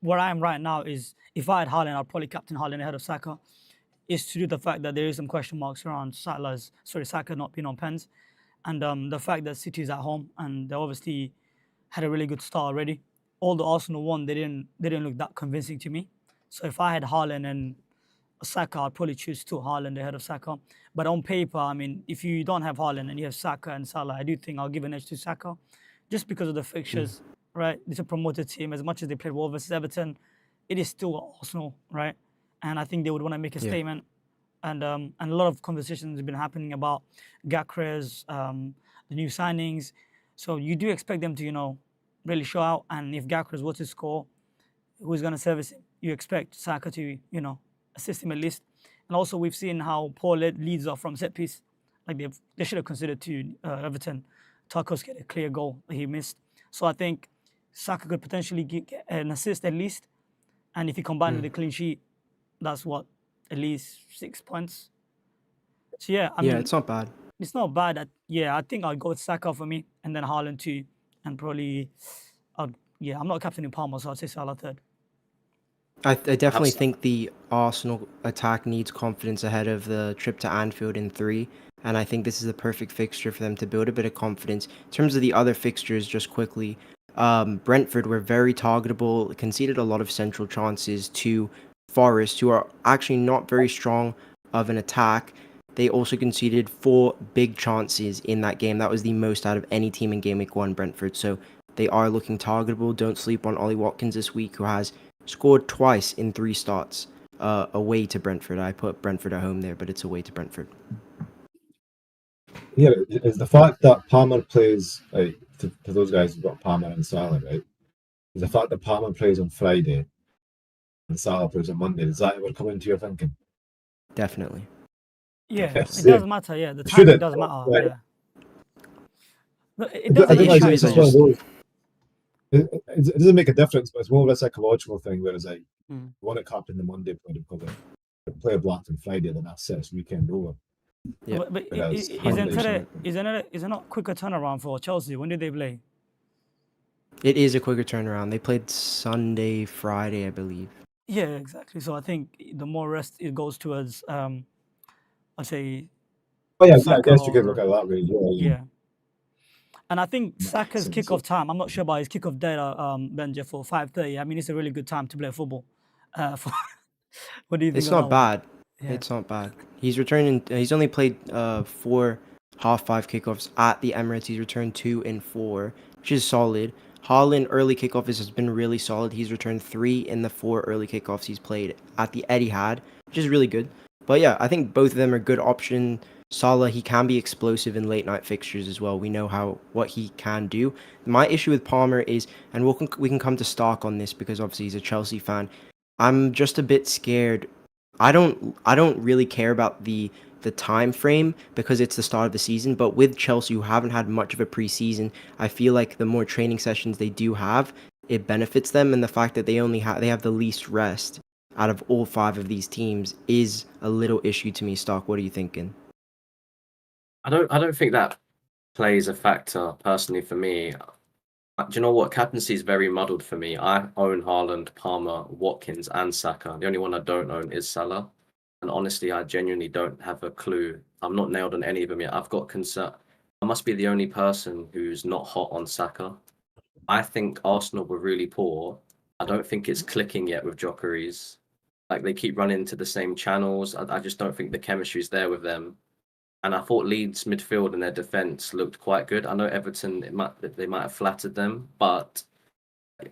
where I am right now is if I had Haaland, I'd probably captain Haaland ahead of Saka. Is to do the fact that there is some question marks around Saka not being on pens, and the fact that City is at home and they obviously had a really good start already. All the Arsenal won, they didn't look that convincing to me. So if I had Haaland and Saka, I'd probably choose to Haaland ahead of Saka. But on paper, I mean, if you don't have Haaland and you have Saka and Salah, I do think I'll give an edge to Saka, just because of the fixtures, right? It's a promoted team. As much as they played well versus Everton, it is still Arsenal, right? And I think they would want to make a statement. And a lot of conversations have been happening about Gakres, the new signings. So you do expect them to, really show out. And if Gakres were to score, who's going to service him? You expect Saka to, assist him at least. And also we've seen how poor Leeds are from set piece. Like they should have considered to Everton. Tarkos get a clear goal that he missed. So I think Saka could potentially get an assist at least. And if you combine with a clean sheet, that's what, at least 6 points. So yeah, I mean, it's not bad. It's not bad. I think I'll go with Saka for me, and then Haaland too, and probably, I'm not captaining Palmer, so I'd say Salah third. I definitely think the Arsenal attack needs confidence ahead of the trip to Anfield in 3, and I think this is the perfect fixture for them to build a bit of confidence. In terms of the other fixtures, just quickly, Brentford were very targetable, conceded a lot of central chances to Forest, who are actually not very strong of an attack. They also conceded 4 big chances in that game. That was the most out of any team in Gameweek 1, Brentford. So they are looking targetable. Don't sleep on Ollie Watkins this week, who has scored twice in 3 starts away to Brentford. I put Brentford at home there, but it's away to Brentford. Yeah, it's the fact that Palmer plays, to those guys who've got Palmer and Salah, right? Is the fact that Palmer plays on Friday and Salah plays on Monday. Does that ever come into your thinking? Definitely. Yeah, Yes, it does matter. Yeah, the timing does matter. Right. Yeah. But it does. The issue is it doesn't make a difference, but it's more of a psychological thing. Whereas like one at captain the Monday because the player blocked on Friday, then that's it. Weekend over. Yeah. But is it not quicker turnaround for Chelsea? When did they play? It is a quicker turnaround. They played Sunday, Friday, I believe. Yeah, exactly. So I think the more rest it goes towards, I'd say. Oh yeah, I guess you could look at that way. Yeah. And I think Saka's kickoff time, I'm not sure about his kickoff data, Benja, for 5:30. I mean, it's a really good time to play football. What do you think? It's not bad. Yeah. It's not bad. He's returning. He's only played 4 half-5 kickoffs at the Emirates. He's returned 2 in 4, which is solid. Haaland early kickoff has been really solid. He's returned 3 in the 4 early kickoffs he's played at the Etihad, which is really good. But yeah, I think both of them are good option. Salah, he can be explosive in late night fixtures as well. We know what he can do. My issue with Palmer is, and we can come to Stark on this because obviously he's a Chelsea fan. I'm just a bit scared. I don't really care about the time frame because it's the start of the season, but with Chelsea, who haven't had much of a preseason, I feel like the more training sessions they do have, it benefits them, and the fact that they have the least rest out of all 5 of these teams is a little issue to me. Stark, what are you thinking? I don't think that plays a factor personally for me. Do you know what? Captaincy is very muddled for me. I own Haaland, Palmer, Watkins, and Saka. The only one I don't own is Salah. And honestly, I genuinely don't have a clue. I'm not nailed on any of them yet. I've got concern. I must be the only person who's not hot on Saka. I think Arsenal were really poor. I don't think it's clicking yet with Jokeris. Like, they keep running to the same channels. I just don't think the chemistry's there with them. And I thought Leeds' midfield and their defence looked quite good. I know Everton, they might have flattered them, but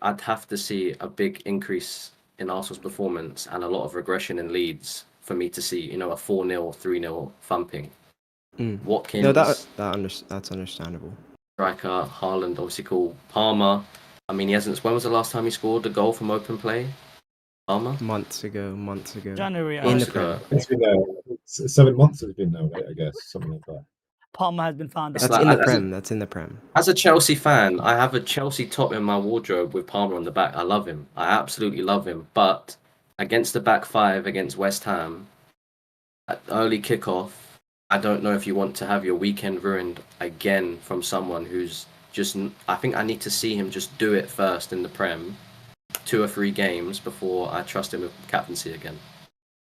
I'd have to see a big increase in Arsenal's performance and a lot of regression in Leeds for me to see, a 4-0, 3-0 thumping. Watkins. No, that's understandable. Striker, Haaland, obviously cool. Palmer. I mean, when was the last time he scored a goal from open play? Palmer? Months ago. January. In the Prem. It's been 7 months. It's been now, right? I guess something like that. Palmer has been found. That's in the Prem. As a Chelsea fan, I have a Chelsea top in my wardrobe with Palmer on the back. I love him. I absolutely love him. But against the back 5 against West Ham, at early kickoff, I don't know if you want to have your weekend ruined again from someone who's just. I think I need to see him just do it first in the Prem 2 or 3 games before I trust him with captaincy again.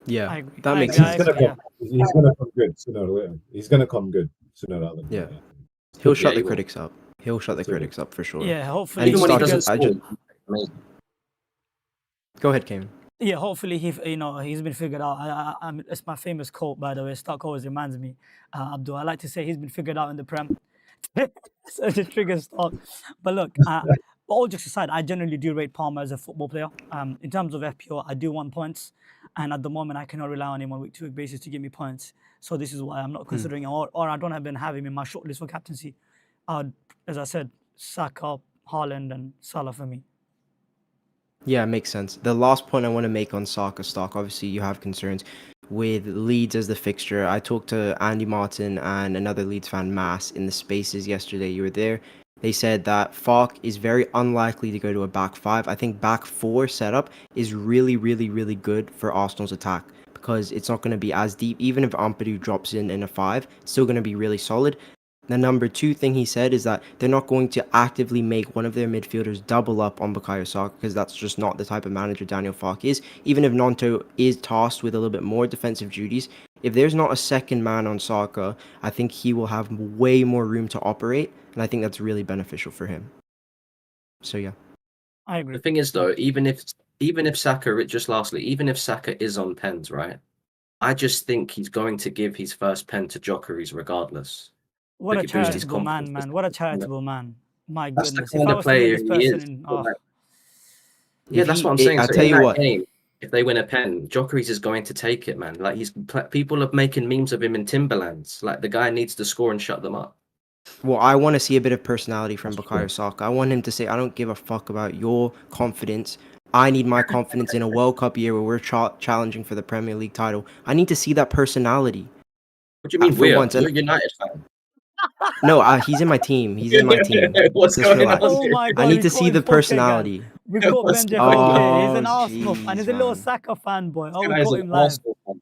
Yeah, I agree. that I makes agree. sense. He's gonna come good sooner or later. He's gonna come good sooner rather than Yeah. later. He'll Yeah, shut he the will. critics up. He'll shut the Absolutely. critics up for sure. Yeah, hopefully And Even he when he starts- doesn't I score, just- amazing. Go ahead, Kayman. Yeah, hopefully he's been figured out. It's my famous quote, by the way. Stock always reminds me, Abdul. I like to say he's been figured out in the Prem. So it just triggers Stock. But look, all jokes aside, I generally do rate Palmer as a football player. In terms of FPL, I do want points, and at the moment I cannot rely on him on week-to-week basis to give me points. So this is why I'm not considering him, or I don't have been having him in my shortlist for captaincy. As I said, Saka, Haaland, and Salah for me. Yeah, it makes sense. The last point I want to make on Saka stock, obviously you have concerns with Leeds as the fixture. I talked to Andy Martin and another Leeds fan, Mass, in the spaces yesterday. You were there. They said that Falk is very unlikely to go to a back five. I think back four setup is really, really, really good for Arsenal's attack because it's not going to be as deep. Even if Ampadu drops in a five, it's still going to be really solid. The number two thing he said is that they're not going to actively make one of their midfielders double up on Bukayo Saka because that's just not the type of manager Daniel Farke is. Even if Nonto is tasked with a little bit more defensive duties, if there's not a second man on Saka, I think he will have way more room to operate, and I think that's really beneficial for him. So yeah. I agree. The thing is, though, even if Saka, just lastly, even if Saka is on pens, right? I just think he's going to give his first pen to Jokeris regardless. What a Like, it boosts his charitable man, confidence. man. What a charitable man. My That's the goodness. kind If I of was to meet player this he person is. in Yeah, that's what I'm saying. I So tell in you that what. game, if they win a pen, Jokeris is going to take it, man. Like people are making memes of him in Timberlands. Like the guy needs to score and shut them up. Well, I want to see a bit of personality from That's Bukayo true. Saka. I want him to say, I don't give a fuck about your confidence. I need my confidence in a World Cup year where we're challenging for the Premier League title. I need to see that personality. What do you mean For we're? once, You're and- a United fan. No, he's in my team. He's in my team. What's Just going relax. on Oh here? my I God, need we to caught see him the 4K, guys. personality. We caught What's Benji going 4K. He's on? an Oh, Arsenal fan. He's a little jeez, Saka fanboy. Oh, This we guy's caught an him live. Arsenal fan.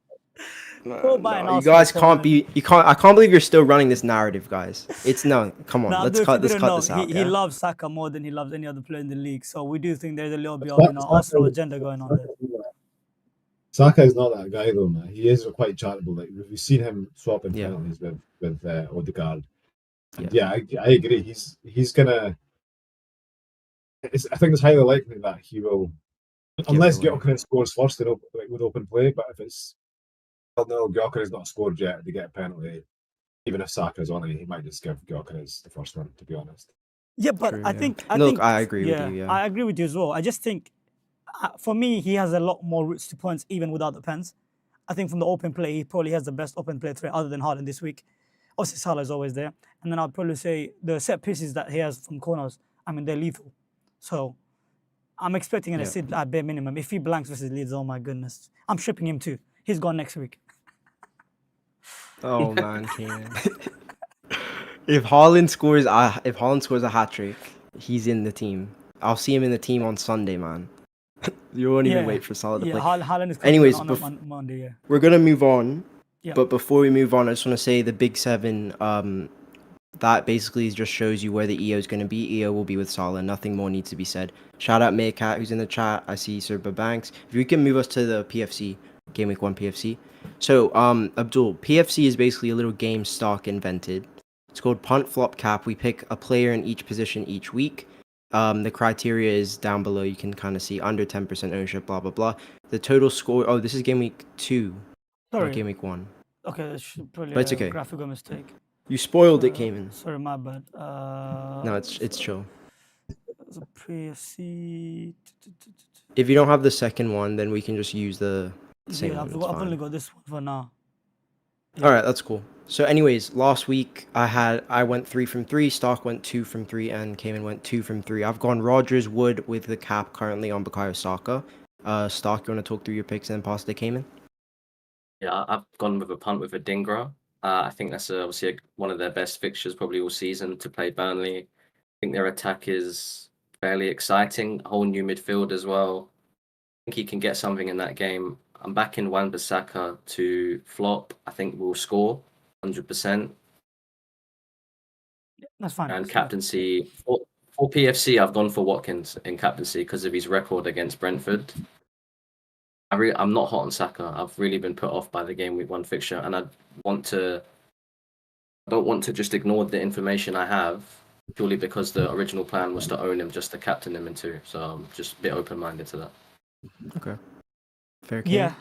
Caught by an No, you Arsenal guys fan, can't man. be. You can't. I can't believe you're still running this narrative, guys. It's no. Come on. Now, Let's Abdul, if you cut didn't know, this out. he Yeah? loves Saka more than he loves any other player in the league. So we do think there's a little bit of Saka- Arsenal agenda going on there. Saka is not that guy though, man. He is quite charitable. Like we've seen him swapping Yeah. penalties with Odegaard. And Yeah. I agree. He's gonna. I think it's highly likely that he will, unless it away. Gyökeres scores first with open play. But if it's no, Gyökeres not scored yet, they get a penalty. Even if Saka's on it, he might just give Gyökeres the first one. To be honest. Yeah, but True, I yeah. think Look, I agree with you, yeah. I agree with you as well. I just think for me, he has a lot more routes to points even without the pens. I think from the open play, he probably has the best open play threat other than Haaland this week. Obviously, Salah is always there. And then I'd probably say the set pieces that he has from corners, I mean, they're lethal. So I'm expecting an assist at bare minimum. If he blanks versus Leeds, oh my goodness. I'm shipping him too. He's gone next week. Oh man, Kayman. If Haaland scores a hat trick, he's in the team. I'll see him in the team on Sunday, man. You won't even wait for Salah to play. Haaland is coming Anyways, on Monday, yeah. We're gonna move on. Yeah. But before we move on, I just want to say the Big Seven. That basically just shows you where the EO is going to be. EO will be with Salah. Nothing more needs to be said. Shout out Meerkat, who's in the chat. I see Sir Banks. If you can move us to the PFC, Gameweek 1 PFC. So, Abdul, PFC is basically a little game stock invented. It's called Punt Flop Cap. We pick a player in each position each week. The criteria is down below. You can kind of see under 10% ownership, blah, blah, blah. The total score... Oh, this is Gameweek 2, Sorry. not Gameweek 1. Okay, that's probably But it's okay. a graphical mistake. You spoiled it, Kayman. Sorry, my bad. No, it's chill. There's a PFC. If you don't have the second one, then we can just use the same Yeah, one. I've It's only fine. got this one for now. All right, that's cool. So, anyways, last week I went 3 from 3. Stock went 2 from 3, and Kayman went 2 from 3. I've gone Rogers Wood with the cap currently on Bukayo Saka. Stock, you want to talk through your picks and then pass to Kayman? Yeah, I've gone with a punt with a Dingra. I think that's obviously one of their best fixtures probably all season to play Burnley. I think their attack is fairly exciting. A whole new midfield as well. I think he can get something in that game. I'm backing Wan-Bissaka to flop. I think we'll score 100%. That's fine. And that's fine. captaincy, For PFC, I've gone for Watkins in captaincy because of his record against Brentford. I'm not hot on Saka. I've really been put off by the Gameweek 1 fixture, and I don't want to just ignore the information I have purely because the original plan was to own him, just to captain him in 2. So I'm just a bit open-minded to that. Okay. Fair. Yeah.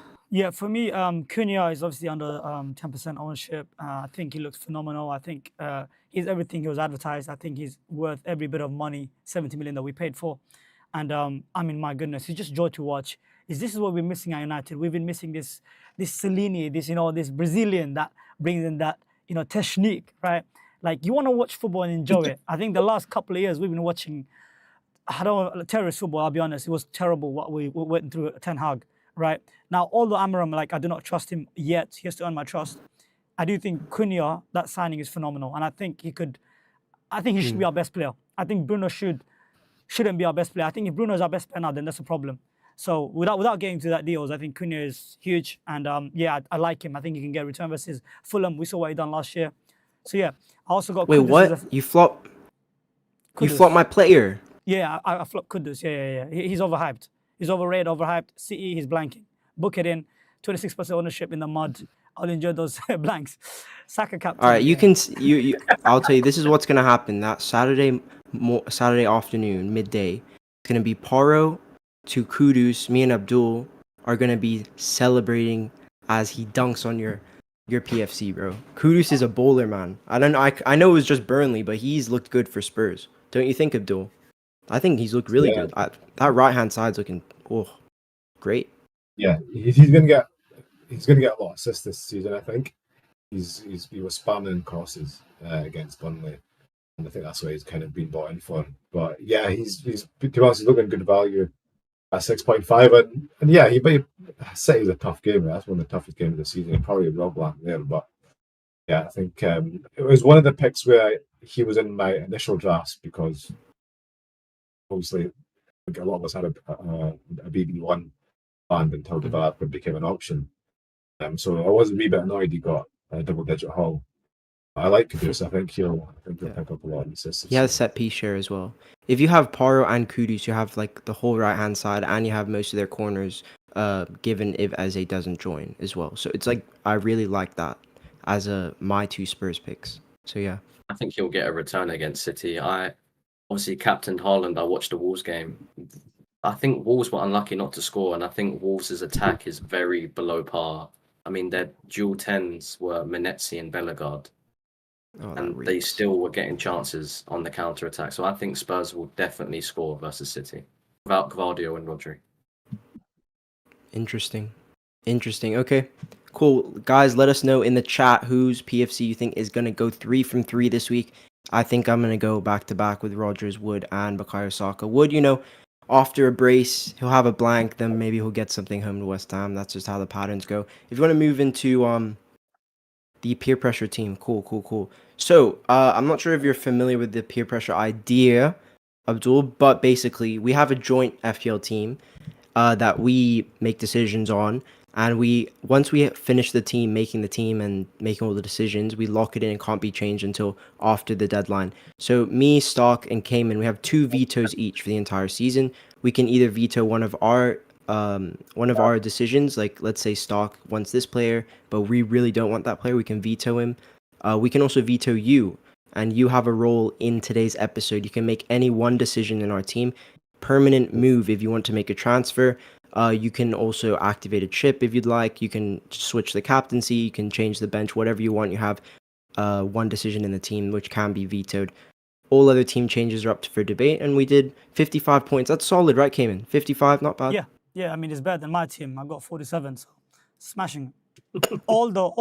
For me, Cunha is obviously under 10% ownership. I think he looks phenomenal. I think he's everything he was advertised. I think he's worth every bit of money, 70 million that we paid for. And I mean, my goodness, he's just joy to watch. This is what we're missing at United. We've been missing this Cellini, this Brazilian that brings in that technique, right? Like, you want to watch football and enjoy it. I think the last couple of years we've been watching, terrorist football. I'll be honest, it was terrible what we went through at Ten Hag, right? Now, although Amaram, like, I do not trust him yet, he has to earn my trust. I do think Cunha, that signing is phenomenal, and I think he should be our best player. I think Bruno shouldn't be our best player. I think if Bruno is our best player now, then that's a problem. So without getting to that deals, I think Cunha is huge, and I like him. I think he can get return versus Fulham. We saw what he done last year. So yeah, I also got. Wait, Kudus what? You flopped my player? Yeah, I flopped Kudus. Yeah. He's overhyped. He's overrated, overhyped. CE, he's blanking. Book it in. 26% ownership in the mud. I'll enjoy those blanks. Saka captain. All right, you I'll tell you, this is what's gonna happen. That Saturday afternoon, midday, it's gonna be Poro to Kudus. Me and Abdul are gonna be celebrating as he dunks on your PFC, bro. Kudus is a bowler, man. I don't know. I know it was just Burnley, but he's looked good for Spurs. Don't you think, Abdul? I think he's looked really good. That right hand side's looking great. Yeah, he's gonna get a lot of assists this season. I think he was spamming crosses against Burnley, and I think that's what he's kind of been bought in for. But yeah, he's to be honest, he's looking good value at 6.5, and yeah, City's a tough game. That's one of the toughest games of the season. Probably a real blank there, but yeah, I think it was one of the picks where he was in my initial drafts because obviously a lot of us had a BB1 band until developer became an option. So I was a wee bit annoyed he got a double-digit haul. I like Kudus. I think he'll pick up a lot of assists. He has set piece share as well. If you have Paro and Kudus, you have like the whole right-hand side, and you have most of their corners given if Eze doesn't join as well. So it's like, I really like that as my 2 Spurs picks. So yeah. I think he'll get a return against City. I obviously captained Haaland. I watched the Wolves game. I think Wolves were unlucky not to score, and I think Wolves' attack is very below par. I mean, their dual 10s were Menetzi and Bellegarde, and they still were getting chances on the counter-attack. So I think Spurs will definitely score versus City without Gvardio and Rodri. Interesting. Okay, cool. Guys, let us know in the chat whose PFC you think is going to go 3 from 3 this week. I think I'm going to go back-to-back with Rodgers, Wood, and Bukayo Saka. Wood, after a brace, he'll have a blank, then maybe he'll get something home to West Ham. That's just how the patterns go. If you want to move into the peer pressure team, cool. So, I'm not sure if you're familiar with the peer pressure idea, Abdul, but basically, we have a joint FPL team that we make decisions on, and once we finish making the team and making all the decisions, we lock it in and can't be changed until after the deadline. So me, Stark, and Kayman, we have 2 vetoes each for the entire season. We can either veto one of our decisions, like let's say Stark wants this player, but we really don't want that player. We can veto him. We can also veto you, and you have a role in today's episode. You can make any one decision in our team. Permanent move if you want to make a transfer. You can also activate a chip if you'd like. You can switch the captaincy. You can change the bench, whatever you want. You have one decision in the team which can be vetoed. All other team changes are up for debate, and we did 55 points. That's solid, right, Kayman? 55, not bad. Yeah. I mean, it's better than my team. I got 47, so smashing. Although,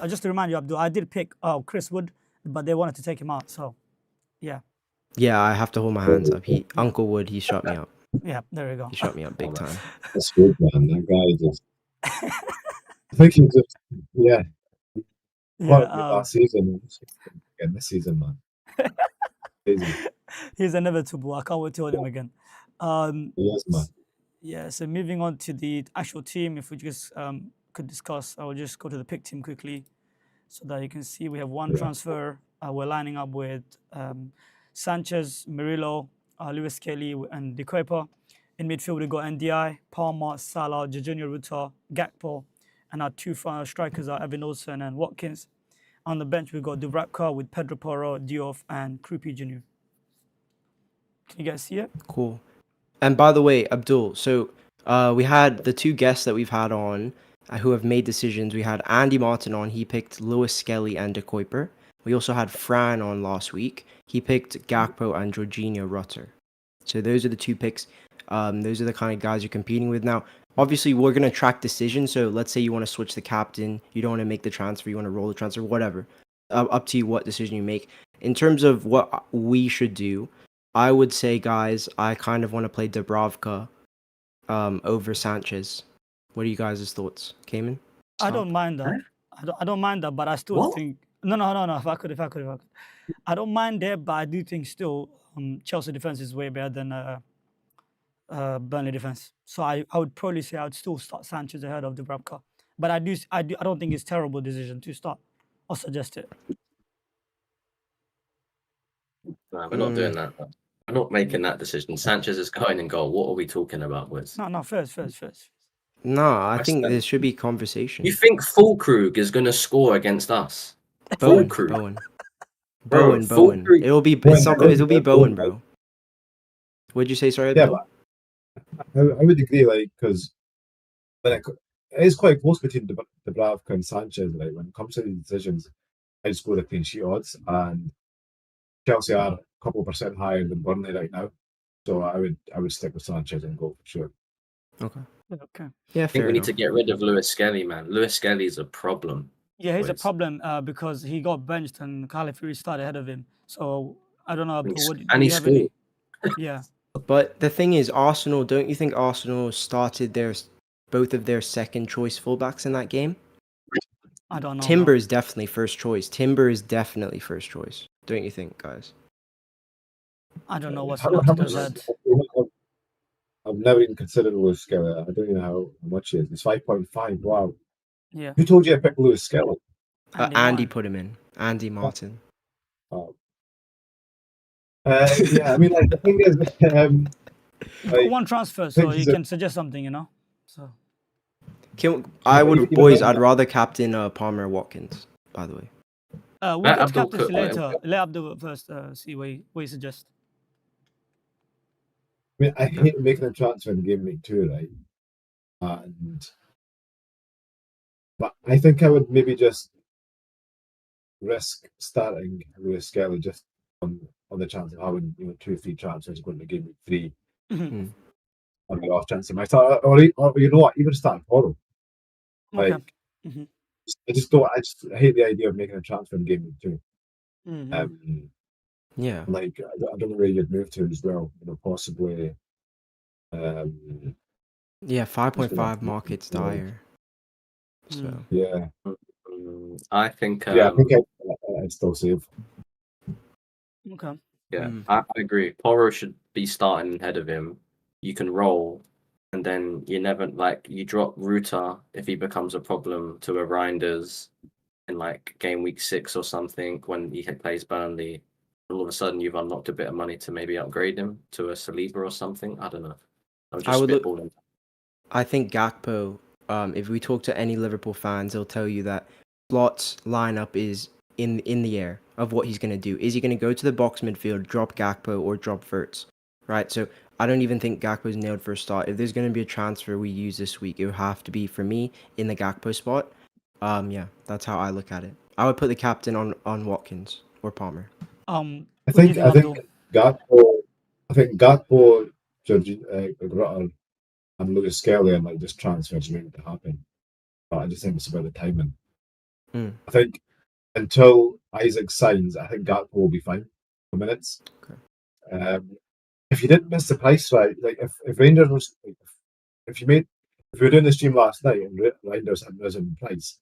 just to remind you, Abdul, I did pick Chris Wood, but they wanted to take him out. So, yeah. Yeah, I have to hold my hands up. Uncle Wood, he shot me up. Yeah, there we go. He shot me up big time. That's good, man. That guy just. I think he just. Yeah. Last season. Again, this season, man. He's inevitable. I can't wait to hold him again. Yes, man. Yeah, so moving on to the actual team, if we just could discuss, I will just go to the pick team quickly so that you can see we have one transfer. We're lining up with Sanchez, Murillo, Lewis Kelly, and De Kuyper. In midfield, we got NDI, Palmer, Salah, Jorginho Ruta, Gakpo, and our two strikers are Evan Olsen and Watkins. On the bench, we got Dubravka with Pedro Porro, Diouf, and Krupi Jr. Can you guys see it? Cool. And by the way, Abdul, so we had the two guests that we've had on who have made decisions. We had Andy Martin on. He picked Lewis Skelly and De Kuyper. We also had Fran on last week. He picked Gakpo and Jorginho Rutter. So those are the two picks. Those are the kind of guys you're competing with. Now, obviously, we're going to track decisions. So let's say you want to switch the captain. You don't want to make the transfer. You want to roll the transfer, whatever. Up to you what decision you make. In terms of what we should do, I would say, guys, I kind of want to play Dubravka over Sanchez. What are you guys' thoughts? Kayman? I don't mind that. I don't mind that, but I still What? think no. If I could, I don't mind that, but I do think still Chelsea defense is way better than Burnley defense. So I would probably say I would still start Sanchez ahead of Dubravka. But I don't think it's a terrible decision to start or suggest it. No, we're not doing that. We're not making that decision. Sanchez is going in goal. What are we talking about, Wiz? No, first. No, I That's think the- there should be conversation. You think Fulkrug is going to score against us? Bowen. Fulkrug. Bowen. Fulkrug- It'll be Bowen, bro. What'd you say, sorry, Yeah, Abdul? but I would agree, like, because it is quite close between Dubravka and Sanchez. Like, when it comes to these decisions, I score the clean sheet odds, and Chelsea are a couple % higher than Burnley right now. So I would stick with Sanchez and go for sure. Okay. Okay. Yeah, I think fair we need enough. to get rid of Lewis Skelly, man. Lewis Skelly is a problem. Yeah, he's a Wiz. problem because he got benched and Calafiori started ahead of him. So I don't know. And Abdul, he do you have any? scored. Yeah. But the thing is, Arsenal, don't you think Arsenal started both of their second choice fullbacks in that game? I don't know. Timber is definitely first choice. Don't you think, guys? I don't know what's How in much- Arteta's head. I've never even considered Lewis Skelly. I don't even know how much he is. It's 5.5. Wow. Yeah. Who told you to pick Lewis Skelly? Andy Martin. put him in. Andy Martin. Oh. Yeah, I mean, like, the thing is, You've got like, one transfer, so you he's a- can suggest something, you know. So I'd rather captain Palmer Watkins, by the way. we'll Let get to Abdul captaincy cook- later. Let Abdul first see what you suggest. I mean, I hate making a transfer in Gameweek 2, right? But I think I would maybe just risk starting Lewis Skelly just on the chance of having 2 or 3 transfers going to Gameweek 3 Mhm. on the off chance he might start, or you know what, even start Porro. Okay. Like, Mhm. I hate the idea of making a transfer in Gameweek 2. Mhm. Yeah. Like, I don't know where you'd move to as well. Possibly. Yeah, 5.5 market's dire. So Yeah. I think. Yeah, I think I'd still save. Okay. Yeah, I agree. Porro should be starting ahead of him. You can roll, and then you never you drop Ruta if he becomes a problem to a Reinders in like game week 6 or something when he plays Burnley. All of a sudden, you've unlocked a bit of money to maybe upgrade him to a Saliba or something. I don't know. I'm just spitballing. I think Gakpo. If we talk to any Liverpool fans, they'll tell you that Slot's lineup is in the air of what he's going to do. Is he going to go to the box midfield, drop Gakpo, or drop Wirtz? Right. So I don't even think Gakpo's nailed for a start. If there's going to be a transfer we use this week, it would have to be for me in the Gakpo spot. Yeah, that's how I look at it. I would put the captain on Watkins or Palmer. I think Gakpo, Rutter, and Lewis Skelly and just transfers waiting to happen. But I just think it's about the timing. I think until Isaac signs, I think Gakpo will be fine for minutes. Okay. If you didn't miss the price right, like if Rangers was, if we were doing the stream last night and Rangers had risen in price,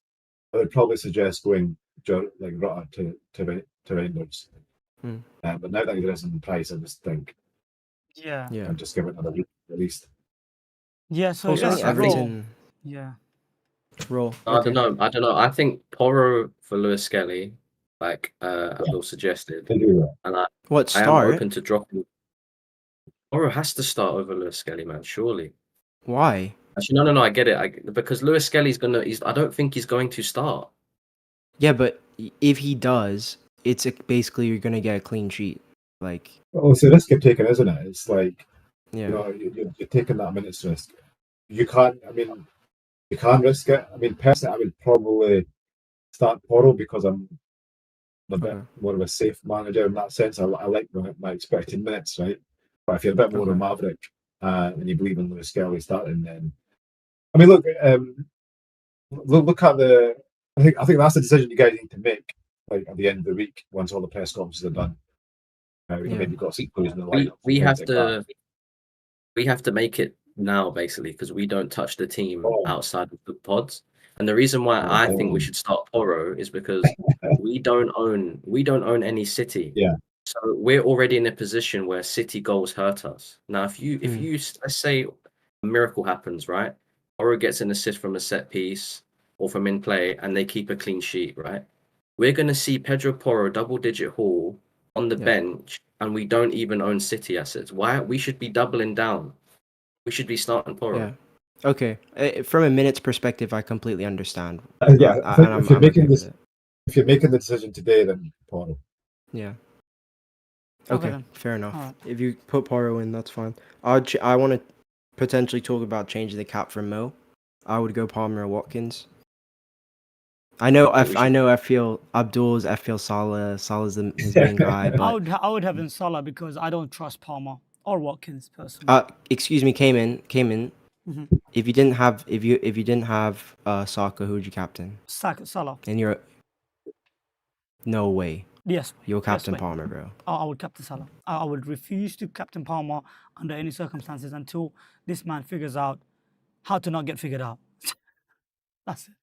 I would probably suggest going Rutter to Rangers. But now that he's risen in price, I just think I'll just give it another week at least. Yeah. So Also, let's roll. Everton. Yeah. Roll. I don't know. I think Porro for Lewis Skelly, like Abdul suggested, They do that. and What I am start? open to dropping. Oro has to start over Lewis Skelly, man. Surely. Why? Actually, no. I get it. Because Lewis Skelly's gonna. I don't think he's going to start. Yeah, but if he does, it's basically you're gonna get a clean sheet. Like, Oh, it's a risk you're taking, isn't it? It's like, yeah, you know, you're taking that minutes risk. You can't. I mean, you can risk it. I mean, personally, I would probably start Porro because I'm a bit Okay. more of a safe manager in that sense. I like my expected minutes, right? But if you're a bit more of a Okay. maverick and you believe in Lewis Skelly starting, then I mean, look at the. I think that's the decision you guys need to make, like at the end of the week once all the press conferences are done. Yeah. Maybe got some clues in the We lineup. we things have like to that. we have to make it now basically because we don't touch the team Oh. outside of the pods. And the reason why I think we should start Porro is because we don't own any City. Yeah. So we're already in a position where City goals hurt us. Now, if you let's say a miracle happens, right? Porro gets an assist from a set piece or from in play, and they keep a clean sheet, right? We're gonna see Pedro Porro double-digit haul on the Yeah. bench, and we don't even own City assets. Why? We should be doubling down. We should be starting Porro. Yeah. Okay. From a minutes perspective, I completely understand. Yeah, I think and if you're I'm okay making with this, it. if you're making the decision today, then Porro. Yeah. Okay Okay. then. Fair enough. Alright. If you put Poro in, that's fine. I want to potentially talk about changing the cap for Mo. I would go Palmer or Watkins. I know. I feel Abdul's FPL Salah. Salah's his main guy, but I would have in Salah because I don't trust Palmer or Watkins personally. excuse me, Kayman. Mhm. If you didn't have Saka, who would you captain? Salah. And you're no way. Yes. You're Captain way. Palmer, bro. I would captain Salah. I would refuse to captain Palmer under any circumstances until this man figures out how to not get figured out. That's it.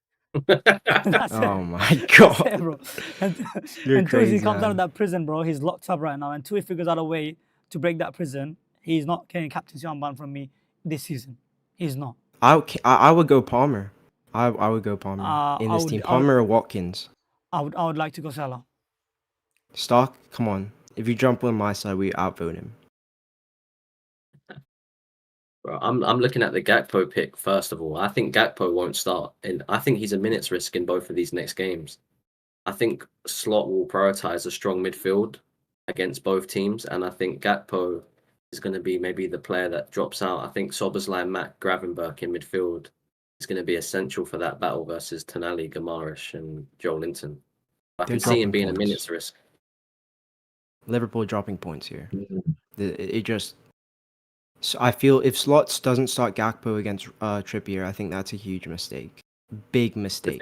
That's Oh it. my That's it, god. bro. You're Until he crazy, comes out of man. that prison, bro, he's locked up right now. Until he figures out a way to break that prison, he's not getting captaincy armband from me this season. He's not. I would go Palmer. I would go Palmer in I this would- team. I would- Palmer or Watkins. I would like to go Salah. Stark, come on. If you jump on my side, we outvote him. Bro, I'm looking at the Gakpo pick first of all. I think Gakpo won't start, and I think he's a minutes risk in both of these next games. I think Slot will prioritize a strong midfield against both teams, and I think Gakpo is going to be maybe the player that drops out. I think Soboslai, Matt Gravenberch in midfield is going to be essential for that battle versus Tonali, Gamarish, and Joel Linton. I They're can see him dropping being a points. minutes risk. Liverpool dropping points here. Mhm. It just. So I feel if Slots doesn't start Gakpo against Trippier, I think that's a huge mistake. Big mistake.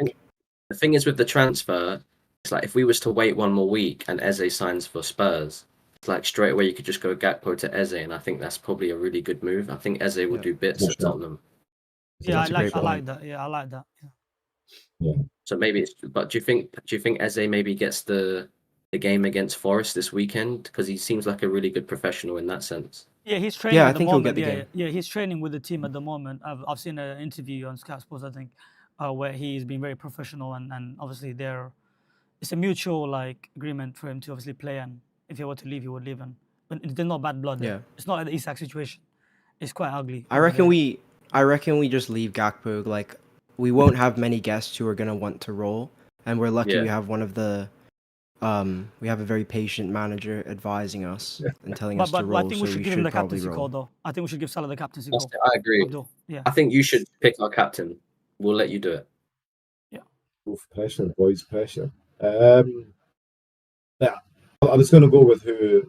The thing is with the transfer, it's like if we was to wait one more week and Eze signs for Spurs, it's like straight away you could just go Gakpo to Eze, and I think that's probably a really good move. I think Eze will Yeah. do bits at Tottenham. Yeah, That's a great I like point. that. Yeah, I like that. Yeah. So maybe it's. But do you think Eze maybe gets the game against Forest this weekend because he seems like a really good professional in that sense? Yeah, he's training Yeah, I at the think he'll moment. get the Yeah, game. yeah, he's training with the team at the moment. I've seen an interview on Sky Sports, I think, where he's been very professional and obviously it's a mutual like agreement for him to obviously play, and if he were to leave, he would leave. And but there's no bad blood there. Yeah. It's not like the Isak situation. It's quite ugly. I reckon we just leave Gakpo. Like we won't have many guests who are gonna want to roll, and we're lucky Yeah. we have one of the we have a very patient manager advising us and telling us to But I roll. think So we should give him the probably captaincy call roll. though. I think we should give Salah the captaincy That's call. it, I agree. Abdul. Yeah. I think you should pick our captain. We'll let you do it. Oof, pressure, boys, pressure. Yeah, I was going to go with who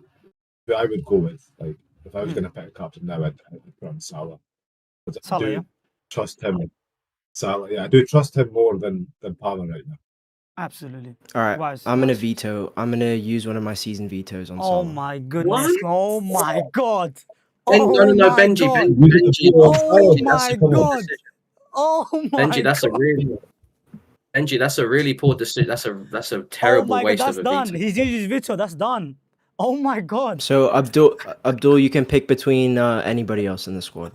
I would go with. Like, if I was going to pick a captain now, I'd put on Salah. But I Salah, do yeah. trust him. Salah, yeah, I do trust him more than Palmer right now. Absolutely. All right, Wise, I'm gonna wise. veto. I'm gonna use one of my season vetoes on Oh Salah. my goodness. What? Oh my god. No, Oh my Benji, god. Benji, Oh Benji, that's a my poor god. decision. Oh my Benji, that's god. a really poor decision. That's a terrible oh my waste god, of that's a done. veto. He's used his veto. That's done. Oh my god. So Abdul, you can pick between anybody else in the squad.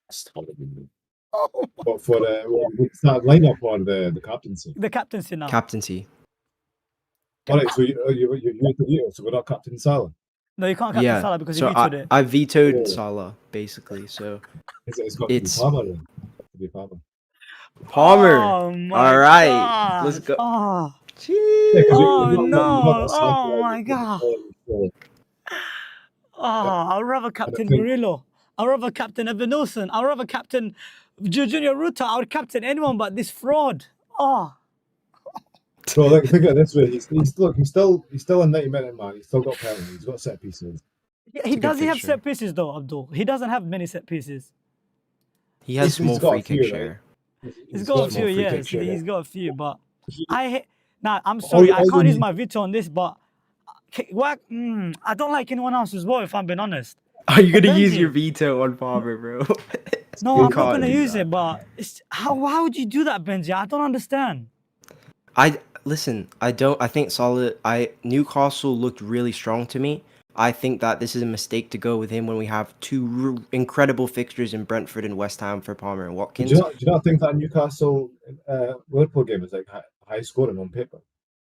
That's horrible. Oh my But for god. the lineup or the captaincy? The captaincy now. Captaincy. All right, so you so we're not captain Salah. No, you can't captain Yeah. Salah because So he vetoed it. I vetoed Oh. Salah basically. So It's got to be It's- Palmer then. To be Palmer. Palmer. Oh my All right. God. Let's go. Oh, Yeah, 'cause Oh, you've no. got a Oh, my God. I'd rather captain think- Murillo. I'd rather captain Evan Nelson. I'd rather captain Junior Ruta. I would captain anyone but this fraud. Oh, So like, think of it this way: he's still a 90-minute man. He's still got penalties. He's got set pieces. he a good does. He have fixture. set pieces though, Abdul. He doesn't have many set pieces. He has He's small got a free kick few, share. He's got a small few. free Yeah, kick share, he's got a few. But He- I'm sorry. I all can't you use need- my veto on this. But I don't like anyone else as well. If I'm being honest. Are you gonna Benji. use your veto on Palmer, bro? No, You I'm not can't gonna do use that. it. But why would you do that, Benji? I don't understand. Listen. I don't. I think solid. Newcastle looked really strong to me. I think that this is a mistake to go with him when we have two incredible fixtures in Brentford and West Ham for Palmer and Do Watkins. you not think that Newcastle Liverpool game is like high scoring on paper?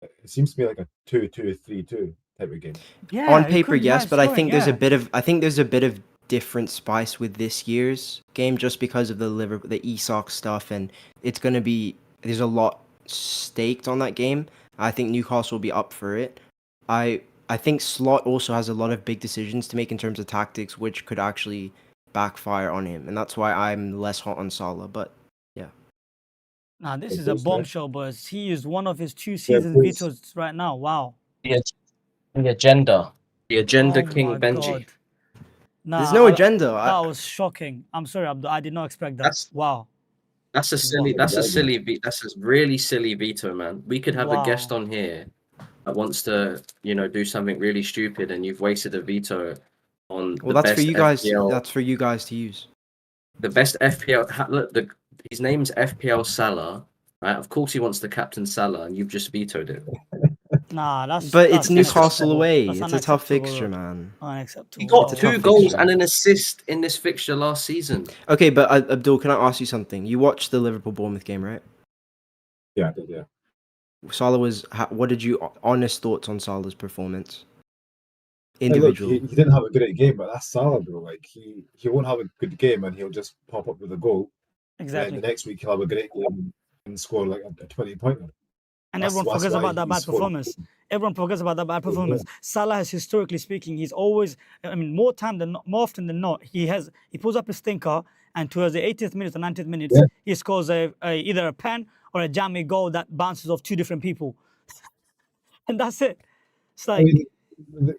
It seems to be like a 2-2, 3-2 type of game. Yeah, On it paper, could be yes, high but I scoring, think there's a yeah. bit of different spice with this year's game just because of the Isak stuff, and there's a lot staked on that game. I think Newcastle will be up for it. I think Slot also has a lot of big decisions to make in terms of tactics, which could actually backfire on him, and that's why I'm less hot on Salah. But Nah, this Like is a this, man. bombshell, boys. He is one of his 2 seasons please. vetoes right now. Wow. The agenda. The agenda Oh king my Benji. God. Nah, there's no agenda. that was shocking. I'm sorry, Abdul. I did not expect that. That's- Wow. That's a silly. Wow. That's a really silly veto, man. We could have a guest Wow. on here that wants to, do something really stupid, and you've wasted a veto on Well, the that's best for you guys. FPL. That's for you guys to use. The best FPL. Look, his name's FPL Salah, right? Of course, he wants to captain Salah, and you've just vetoed it. Nah, that's. But that's it's Newcastle unacceptable. away. That's It's a tough unacceptable, fixture, bro. man. Unacceptable. He got It's a two tough goals fixture. and an assist in this fixture last season. Okay, but Abdul, can I ask you something? You watched the Liverpool Bournemouth game, right? Yeah, I did, yeah. Salah what did you honest thoughts on Salah's performance? Hey, look, Individual. he didn't have a great game, but that's Salah, bro. Like he won't have a good game and he'll just pop up with a goal. Exactly. And the next week he'll have a great game and score like a 20-pointer. And That's- everyone that's forgets why about that he bad scored. performance. Everyone forgets about that bad performance. Salah has, historically speaking, he's always, more often than not, he pulls up a stinker, and towards the 80th minute or 90th minute, Yeah. he scores either a pen or a jammy goal that bounces off 2 different people. And that's it. It's I like, mean,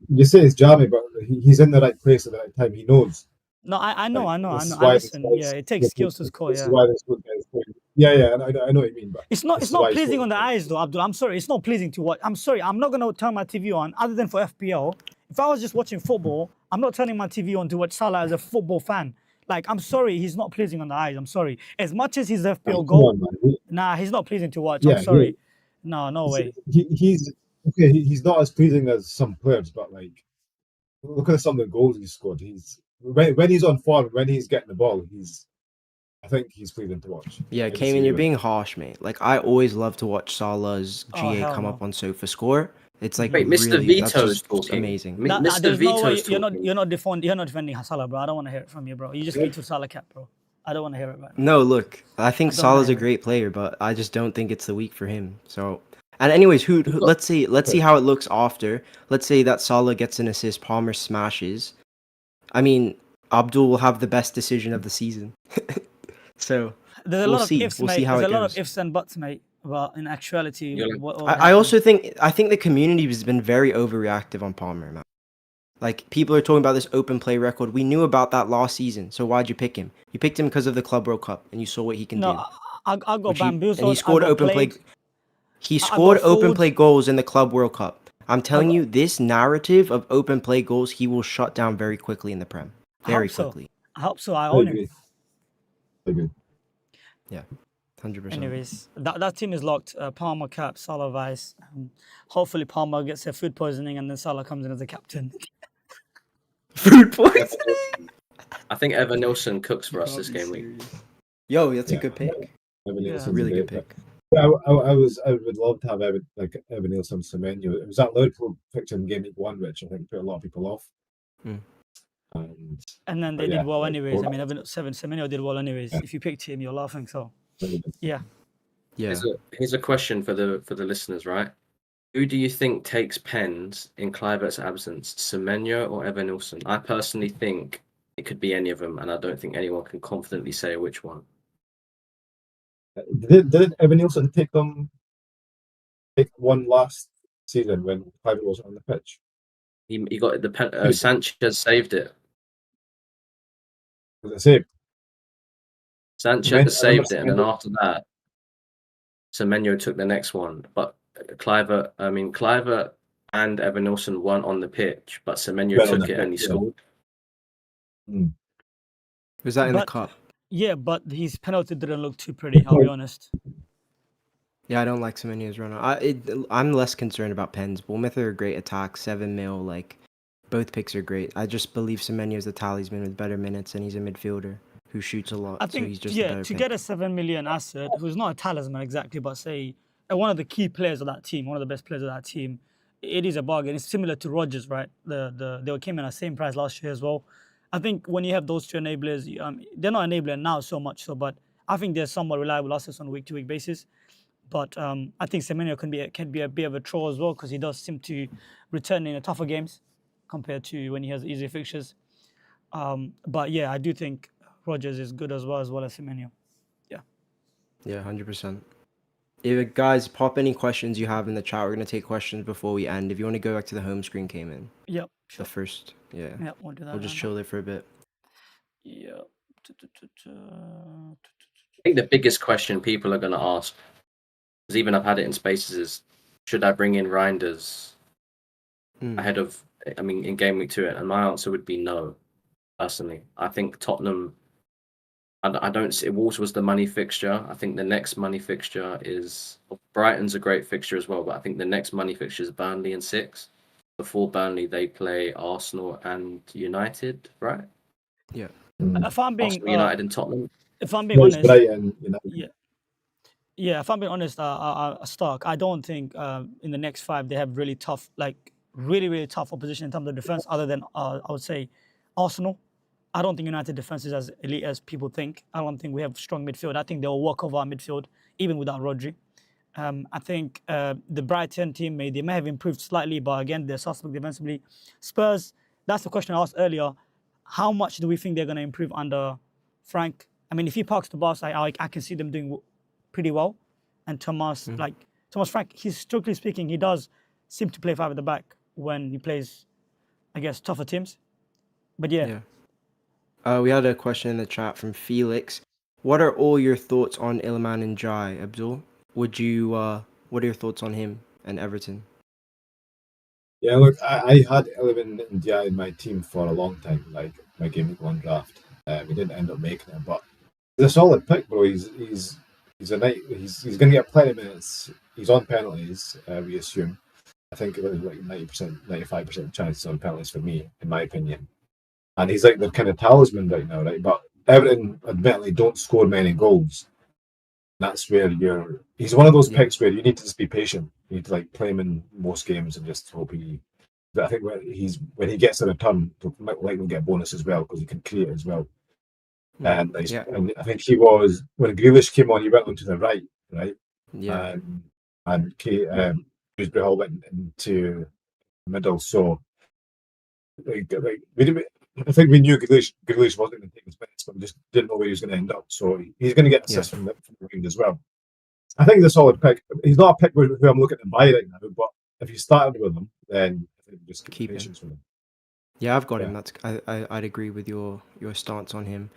you say it's jammy, but he's in the right place at the right time. He knows. no, I know. This is I why listen. this Yeah, it takes skills to score. This Yeah. is why this good guy is playing. Yeah, I know what you mean, but It's not this is why he's pleasing scoring on the goals. eyes though, Abdul. I'm sorry, it's not pleasing to watch. I'm sorry, I'm not gonna turn my TV on other than for FPL. If I was just watching football, I'm not turning my TV on to watch Salah as a football fan. Like, I'm sorry, he's not pleasing on the eyes. I'm sorry. As much as his FPL Come goal, on, man. nah, he's not pleasing to watch. Yeah, I'm sorry. No way. He's okay. He's not as pleasing as some players, but like, look at some of the goals he's scored. When he's on form, when he's getting the ball, I think he's pleasing to watch. Yeah, I disagree Kayman, you're with being harsh, mate. Like, I always love to watch Salah's Oh, GA hell come no. up on SofaScore. It's like Wait, Mr. really, that's Vito's just talking. amazing. Mr. There's no way Vito's you're not talking. defending Salah, bro. I don't want to hear it from you, bro. You just vetoed Salah cap, bro. I don't want to hear it right now. No, look, I think I don't Salah's a know. great player, but I just don't think it's the week for him. So, and anyways, who let's see how it looks after. Let's say that Salah gets an assist, Palmer smashes. I mean, Abdul will have the best decision of the season. So There's a we'll lot of see. ifs, We'll mate. see how There's it a lot of goes. ifs and buts, mate. But in actuality, You're like- what I also think the community has been very overreactive on Palmer, man. Like, people are talking about this open play record. We knew about that last season, so why'd you pick him? You picked him because of the Club World Cup, and you saw what he can do. No, I got Which bamboozled. and he scored I got open play. played. He I scored got open fooled. play goals in the Club World Cup. I'm telling got- you, this narrative of open play goals, he will shut down very quickly in the Prem. I Very hope so. quickly. I hope so. I I own him. agree. I agree. 100%. Anyways, that team is locked. Palmer cap, Salah vice. Hopefully Palmer gets a food poisoning and then Salah comes in as a captain. Food poisoning. I think Evan Nilsson cooks for us this game week. Yo, that's a Yeah. good pick. I mean, Yeah. it's It's a really good great pick. I would love to have Evan Nielsen Semenyo. It was that Liverpool picture in Game Week 1, which I think put a lot of people off. Mm. And then they did well anyways. I mean, Semenyo did well anyways. If you picked him, you're laughing. So yeah. Here's a question for the listeners, right? Who do you think takes pens in Kluivert's absence, Semenyo or Evan Nielsen? I personally think it could be any of them, and I don't think anyone can confidently say which one. Did Evan Nielsen take one last season when Kluivert wasn't on the pitch? He got the pen. Sanchez saved it. Was it saved? Sanchez saved it, and then after that, Semenyo took the next one. But Kluivert and Evan Nielsen weren't on the pitch, but Semenyo took it and he scored. Was that in the cup? Yeah, but his penalty didn't look too pretty, I'll be honest. Yeah, I don't like Semenyo's run. I'm less concerned about pens. Bournemouth are a great attack, 7 mil, like both picks are great. I just believe Semenyo's the talisman with better minutes, and he's a midfielder who shoots a lot. I think, so he's just to get a 7 million asset, who's not a talisman exactly, but say one of the key players of that team, one of the best players of that team, it is a bargain. It's similar to Rodgers, right? They came in at the same price last year as well. I think when you have those two enablers, they're not enabling now so much, but I think they're somewhat reliable assets on a week-to-week basis. But I think Semenyo can be a bit of a troll as well, because he does seem to return in the tougher games compared to when he has easier fixtures. But yeah, I do think Rodgers is good as well as Semenyo. Yeah. Yeah, 100%. If guys, pop any questions you have in the chat. We're gonna take questions before we end. If you want to go back to the home screen, Kayman. Yep. Sure. The first, yeah. Yeah, we'll do that. We'll just chill there for a bit. Yeah. I think the biggest question people are gonna ask, because even I've had it in spaces, is should I bring in Reinders ahead of, in Game Week 2? And my answer would be no, personally. I think Tottenham, I don't see, Wolves was the money fixture. I think the next money fixture is, Brighton's a great fixture as well, but I think the next money fixture is Burnley in 6. Before Burnley, they play Arsenal and United, right? Yeah. If I'm being Arsenal, United and Tottenham. If I'm being honest, Brighton, yeah. If I'm being honest, Stark, I don't think in the next 5 they have really tough, really tough opposition in terms of defense. Other than I would say Arsenal. I don't think United defense is as elite as people think. I don't think we have strong midfield. I think they'll walk over our midfield even without Rodri. I think the Brighton team they may have improved slightly, but again they're suspect defensively. Spurs, that's the question I asked earlier. How much do we think they're going to improve under Frank? I mean, if he parks the bus, I can see them doing pretty well. And Thomas Frank, he's strictly speaking, he does seem to play 5 at the back when he plays, I guess, tougher teams. But yeah. We had a question in the chat from Felix. What are all your thoughts on Iliman Ndiaye, Abdul? What are your thoughts on him and Everton? Yeah, look, I had Iliman Ndiaye in my team for a long time, like my Game Week 1 draft. We didn't end up making it, but he's a solid pick, bro. He's going to get plenty of minutes. He's on penalties, we assume. I think it was like 90%, 95% chance on penalties for me, in my opinion. And he's like the kind of talisman right now, right? But Everton admittedly don't score many goals. That's where he's one of those picks where you need to just be patient. You need to play him in most games and just hope But I think when he gets a return, he'll likely get a bonus as well, because he can create as well. And I think he was, when Grealish came on, he went onto the right? Yeah. And Dewsbury Hall went into the middle. So I think we knew Grealish wasn't going to take his minutes, but we just didn't know where he was going to end up. So he's going to get assists from the wing as well. I think he's a solid pick. He's not a pick who I'm looking to buy right now, but if you started with him, then I think just keep patience with him. Yeah, I've got him. I'd agree with your stance on him.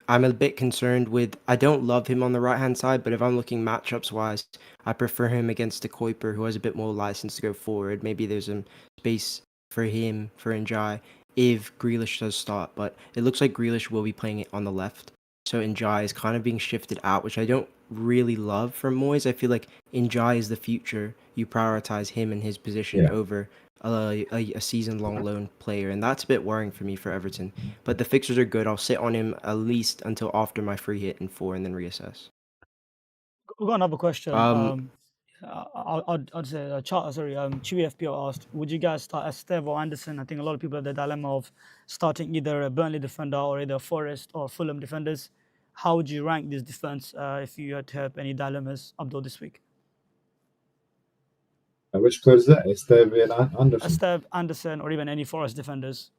I'm a bit concerned with, I don't love him on the right-hand side, but if I'm looking matchups-wise, I prefer him against the Kuiper, who has a bit more license to go forward. Maybe there's some space for him, for Ndiaye, if Grealish does start. But it looks like Grealish will be playing it on the left. So Ndiaye is kind of being shifted out, which I don't really love from Moyes. I feel like Ndiaye is the future. You prioritize him and his position over a season-long loan player, and that's a bit worrying for me for Everton. But the fixtures are good. I'll sit on him at least until after my free hit in 4 and then reassess. We got another question. Um, I'd say, Chewy FPL asked, would you guys start Esteve or Anderson? I think a lot of people have the dilemma of starting either a Burnley defender or either Forest or Fulham defenders. How would you rank this defense if you had to have any dilemmas, Abdul, this week? Which player is that? It's David Anderson. Esteve, Anderson, or even any Forest defenders?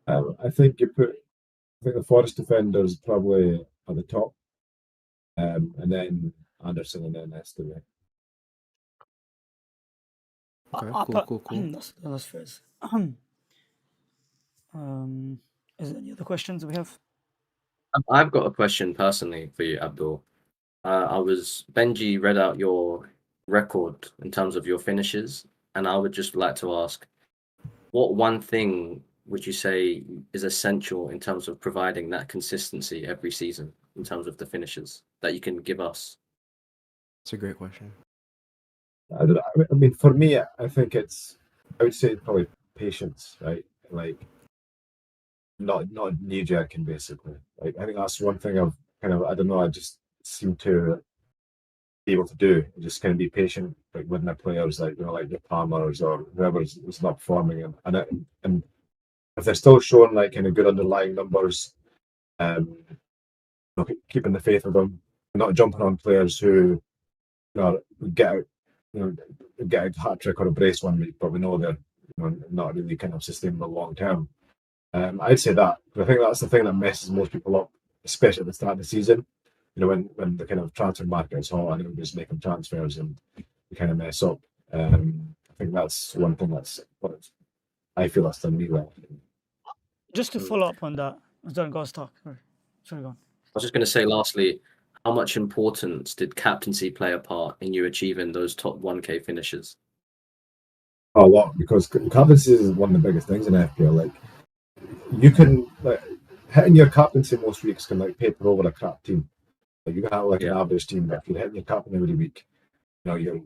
I think the Forest defenders probably at the top, and then Anderson and then Esteve. okay, cool. That's fair. Is there any other questions we have? I've got a question personally for you, Abdul. Benji read out your record in terms of your finishes, and I would just like to ask, what one thing would you say is essential in terms of providing that consistency every season in terms of the finishes that you can give us? It's a great question. I mean, for me, I think I would say probably patience, right? Like, not knee jerking, basically. Like, I think that's one thing I've I don't know, I just seem to be able to do. Just kind of be patient, like with my players, like like your Palmers or whoever's not performing, and if they're still showing like kind of good underlying numbers, keeping the faith with them, not jumping on players who get out, get a hat trick or a brace one week, but we know they're not really kind of sustainable long term. I'd say that, but I think that's the thing that messes most people up, especially at the start of the season. When the kind of transfer market is hot and everybody's making transfers and you kind of mess up. I think that's one thing that's what I feel that's done me well. Just to follow up on that, sorry, go on, Stark. Sorry, go on. I was just going to say, lastly, how much importance did captaincy play a part in you achieving those top 1K finishes? A lot, because captaincy is one of the biggest things in FPL. Like, you can hitting your captaincy most weeks can paper over a crap team. Like, you can have an average team, but if you're hitting your captain every week, you're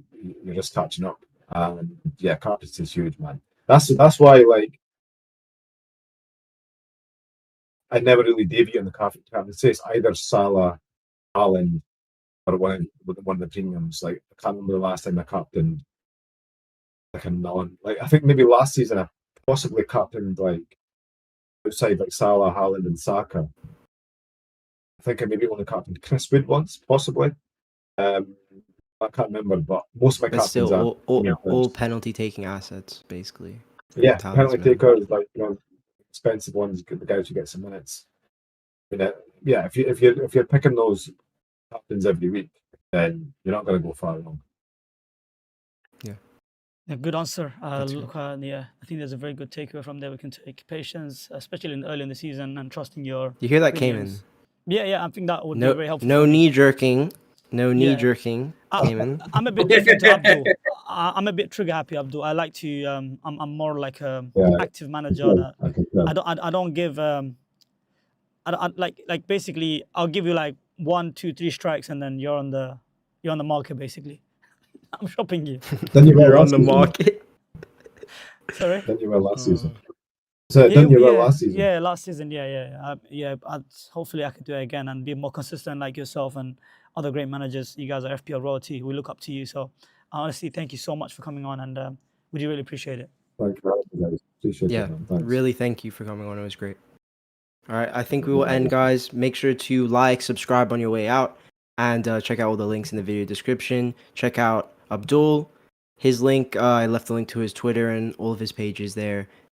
just catching up. And yeah, captaincy is huge, man. That's why I never really deviate on the captaincy. It's either Salah, Haaland, or one of the premiums. Like, I can't remember the last time I captained like a non. Like, I think maybe last season I possibly captained outside Salah, Haaland, and Saka. I think I maybe only captained Chris Wood once, possibly. I can't remember, but most of my captains still all penalty taking assets, basically. Yeah, penalty takers, expensive ones, the guys who get some minutes. Yeah, if you're picking those captains every week, then you're not going to go far wrong. Yeah, good answer. I think there's a very good takeaway from there. We can take patience, especially early in the season, and trusting your. You hear that, Kayman? Yeah, I think that would be very helpful. No knee jerking. No knee jerking, Kayman. I'm a bit different to Abdul. I'm a bit trigger happy, Abdul. I like to. I'm more like a active manager. I don't give. Basically, I'll give you 1, 2, 3 strikes, and then you're on the market basically. I'm shopping you. Then you're on the market. Sorry. Then you were last season. So then you were last season. Yeah, last season. Yeah. Hopefully, I could do it again and be more consistent like yourself and other great managers. You guys are FPL royalty. We look up to you. So honestly, thank you so much for coming on, and we do really appreciate it. Thank you, guys. Appreciate it. Thanks. Really, thank you for coming on. It was great. All right, I think we will end, guys. Make sure to like, subscribe on your way out, and check out all the links in the video description. Check out Abdul. His link, I left the link to his Twitter and all of his pages there.